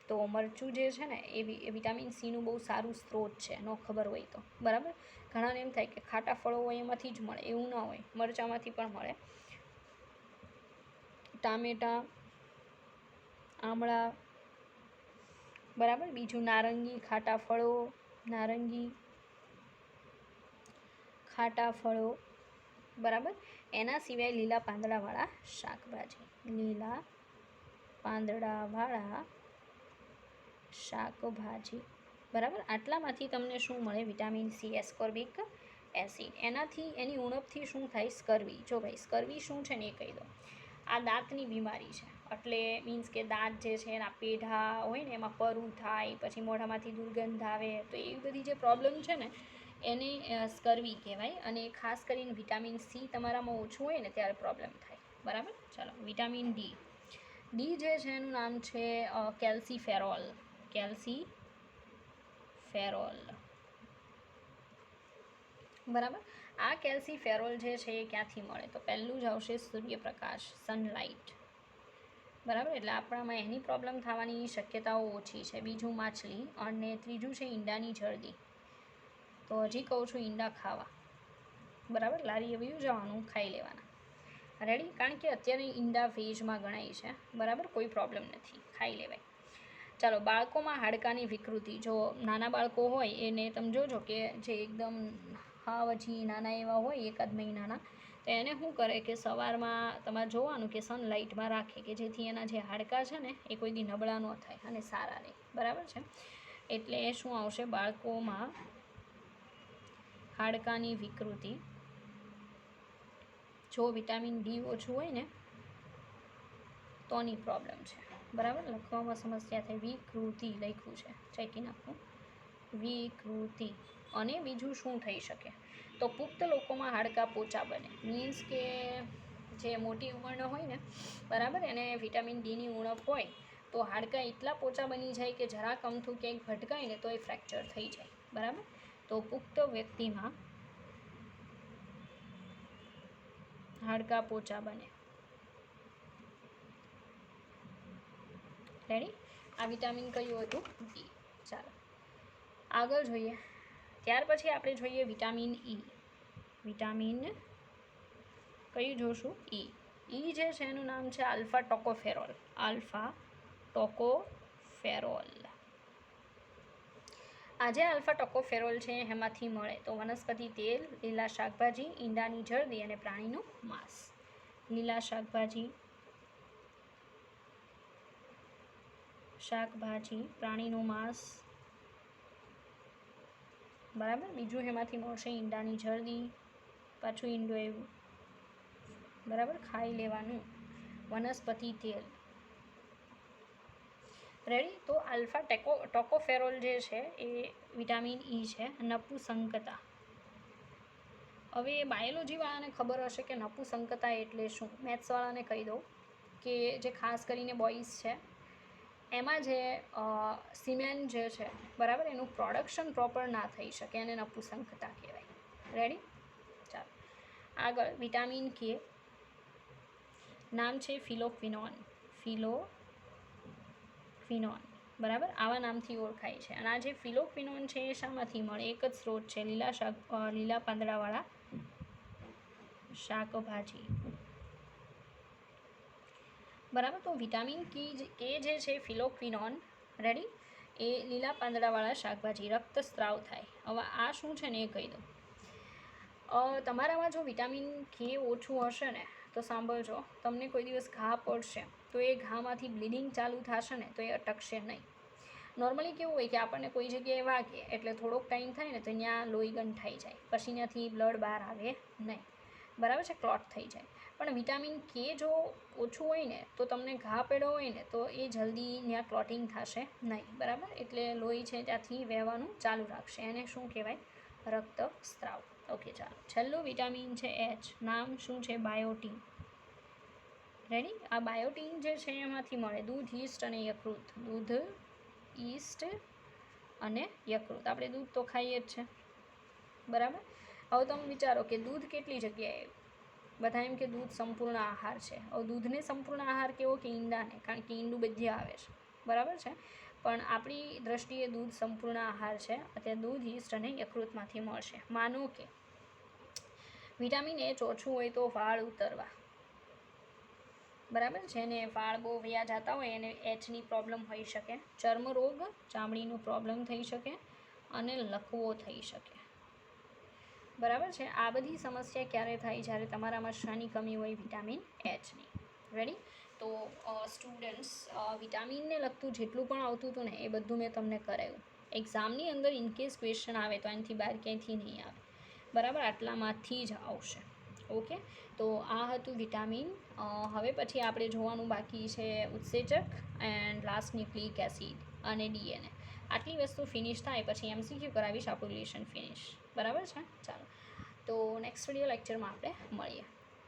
તો મરચું જે છે ને એ વિટામિન સીનું બહુ સારું સ્ત્રોત છે, ન ખબર હોય તો. બરાબર. ઘણાને એમ થાય કે ખાટા ફળો હોય એમાંથી જ મળે, એવું ના હોય, મરચાંમાંથી પણ મળે. ટામેટાં, આમળા, બરાબર. બીજું નારંગી, ખાટા ફળો, નારંગી ખાટા ફળો, બરાબર. એના સિવાય લીલા પાંદડાવાળા શાકભાજી, લીલા પાંદડાવાળા શાકભાજી, બરાબર. આટલામાંથી તમને શું મળે? Vitamin C, ascorbic acid. એની ઉણપથી શું થાય? સ્કર્વી. જો ભાઈ, સ્કર્વી શું છે ને એ કહી દો. આ દાંતની બીમારી છે, એટલે મીન્સ કે દાંત જે છે એના પેઢા હોય ને એમાં પરુ થાય, પછી મોઢામાંથી દુર્ગંધ આવે, તો એવી બધી જે પ્રોબ્લેમ છે ને એને સ્કર્વી કહેવાય. અને ખાસ કરીને વિટામિન સી તમારામાં ઓછું હોય ને ત્યારે પ્રોબ્લેમ થાય. બરાબર. ચાલો, વિટામિન ડી. ડી જે છે એનું નામ છે કેલ્સીફેરોલ. કેલ્સીફેરોલ, બરાબર. આ કેલ્સીફેરોલ જે છે એ ક્યાંથી મળે? તો પહેલું જ આવશે સૂર્યપ્રકાશ, સનલાઇટ. બરાબર. એટલે આપણામાં એની પ્રોબ્લેમ થવાની શક્યતાઓ ઓછી છે. બીજું માછલી, અને ત્રીજું છે ઈંડાની જરદી. તો હજી કહું છું, ઈંડા ખાવા. બરાબર. લારીએ વયું જવાનું, ખાઈ લેવાના. રેડી. કારણ કે અત્યારે ઈંડા વેજમાં ગણાય છે. બરાબર. કોઈ પ્રોબ્લેમ નથી, ખાઈ લેવાય. ચાલો, બાળકોમાં હાડકાની વિકૃતિ. જો નાના બાળકો હોય એને તમે જોજો કે જે એકદમ હાવ હજી નાના એવા હોય, એકાદ મહિનાના, તો એને શું કરે કે સવારમાં તમારે જોવાનું કે સનલાઇટમાં રાખે, કે જેથી એના જે હાડકાં છે ને એ કોઈ દી નબળા ન થાય અને સારા રહે. બરાબર છે. એટલે શું આવશે? બાળકોમાં હાડકાની વિકૃતિ. જો વિટામિન ડી ઓછું હોય ને તોની પ્રોબ્લેમ છે. બરાબર. લખવામાં સમસ્યા થાય. વિકૃતિ લખ્યું છે, ચેકી નાખવું. વિકૃતિ. અને બીજું શું થઈ શકે? તો પુખ્ત લોકોમાં હાડકાં પોચા બને. મીન્સ કે જે મોટી ઉંમરના હોય ને, બરાબર, એને વિટામિન ડીની ઉણપ હોય તો હાડકાં એટલા પોચા બની જાય કે જરાક અમથું ક્યાંક ભટકાય ને તો એ ફ્રેક્ચર થઈ જાય. બરાબર. તો પુખ્ત વ્યક્તિમાં હાડકાં પોચા બને. રેડી. આ વિટામિન કયું હતું? ડી. ચાલો, આગળ જોઈએ. ત્યાર પછી આપણે જોઈએ વિટામિન ઈ. વિટામિન કયું જોશું? ઈ. ઈ જે છે એનું નામ છે આલ્ફા ટોકોફેરોલ. Alpha tocopherol. આ જે આલ્ફા ટોકોફેરોલ છે એમાંથી મળે તો વનસ્પતિ તેલ, લીલા શાકભાજી, ઈંડાની જરદી અને પ્રાણીનું માંસ. લીલા શાકભાજી, પ્રાણીનું માંસ, બરાબર. બીજું એમાંથી મળશે ઈંડાની જરદી, પાછું ઈંડો એવું, બરાબર, ખાઈ લેવાનું. વનસ્પતિ તેલ, રેડી? તો આલ્ફા ટોકોફેરોલ જે છે એ વિટામિન ઈ છે. નપુસંકતા. હવે બાયોલોજીવાળાને ખબર હશે કે નપુસંકતા એટલે શું. મેથ્સવાળાને કહી દઉં કે જે ખાસ કરીને બોઇઝ છે એમાં જે સિમેન જે છે બરાબર, એનું પ્રોડક્શન પ્રોપર ના થઈ શકે એને નપુસંકતા કહેવાય. રેડી? ચાલો આગળ વિટામિન કે, નામ છે ફિલોક્વિનોન. ફિલોક્વિનોન બરાબર, આવા નામથી ઓળખાય છે. અને આ જે ફિલોક્વિનોન છે એ શામાંથી મળે? એક જ સ્ત્રોત છે, લીલા પાંદડાવાળા શાકભાજી. બરાબર, તો વિટામિન કે જે છે ફિલોક્વિનોન, રેડી, એ લીલા પાંદડાવાળા શાકભાજી, રક્તસ્રાવ થાય. હવે આ શું છે ને એ કહી દઉં. તમારામાં જો વિટામિન કે ઓછું હશે ને તો સાંભળજો, તમને કોઈ દિવસ ઘા પડશે તો એ ઘામાંથી બ્લીડિંગ ચાલુ થશે ને તો એ અટકશે નહીં. નોર્મલી કેવું હોય કે આપણને કોઈ જગ્યાએ વાગે એટલે થોડોક ટાઈમ થાય ને તો ત્યાં લોહી ગંઠાઈ જાય, પછી ત્યાંથી બ્લડ બહાર આવે નહીં, બરાબર છે, ક્લોટ થઈ જાય. પણ વિટામિન કે જો ઓછું હોય ને તો તમને ઘા પડ્યો હોય ને તો એ જલ્દી ત્યાં ક્લોટિંગ થશે નહીં, બરાબર. એટલે લોહી છે ત્યાંથી વહેવાનું ચાલુ રાખશે. એને શું કહેવાય? રક્તસ્રાવ. ઓકે, ચાલો છેલ્લું વિટામિન છે એચ. નામ શું છે? બાયોટીન. રેડી? આ બાયોટીન જે છે એમાંથી મળે દૂધ, યીસ્ટ અને યકૃત. દૂધ, યીસ્ટ અને યકૃત. આપણે દૂધ તો ખાઈએ જ છે, બરાબર. હવે તમે વિચારો કે દૂધ કેટલી જગ્યાએ, બધા એમ કે દૂધ સંપૂર્ણ આહાર છે. હવે દૂધને સંપૂર્ણ આહાર કેવો કે ઈંડાને, કારણ કે ઈંડું બધી આવે છે, બરાબર છે. પણ આપણી દ્રષ્ટિએ દૂધ સંપૂર્ણ આહાર છે. અત્યારે દૂધ, યીસ્ટ અને યકૃતમાંથી મળશે. માનો કે વિટામિન એચ ઓછું હોય તો વાળ ઉતરવા, બરાબર, જેને વાળ બહુ વયા જતા હોય એને એચની પ્રોબ્લેમ હોઈ શકે. ચર્મરોગ, ચામડીનું પ્રોબ્લેમ થઈ શકે અને લકવો થઈ શકે, બરાબર છે. આ બધી સમસ્યા ક્યારે થાય? જ્યારે તમારામાં શાની કમી હોય? વિટામિન એચની. રેડી? તો સ્ટુડન્ટ્સ, વિટામિનને લગતું જેટલું પણ આવતું હતું ને એ બધું મેં તમને કરાવ્યું. એક્ઝામની અંદર ઇનકેસ ક્વેશ્ચન આવે તો એનાથી બહાર ક્યાંયથી નહીં આવે, બરાબર, આટલામાંથી જ આવશે. ઓકે, તો આ હતું વિટામિન. હવે પછી આપણે જોવાનું બાકી છે ઉત્સેચક એન્ડ લાસ્ટ ન્યુક્લિક એસિડ અને ડીએનએ. આટલી વસ્તુ ફિનિશ થાય પછી MCQ કરાવીશ, આપણું લેશન ફિનિશ, બરાબર છે. ચાલો, તો નેક્સ્ટ વિડીયો લેક્ચરમાં આપણે મળીએ.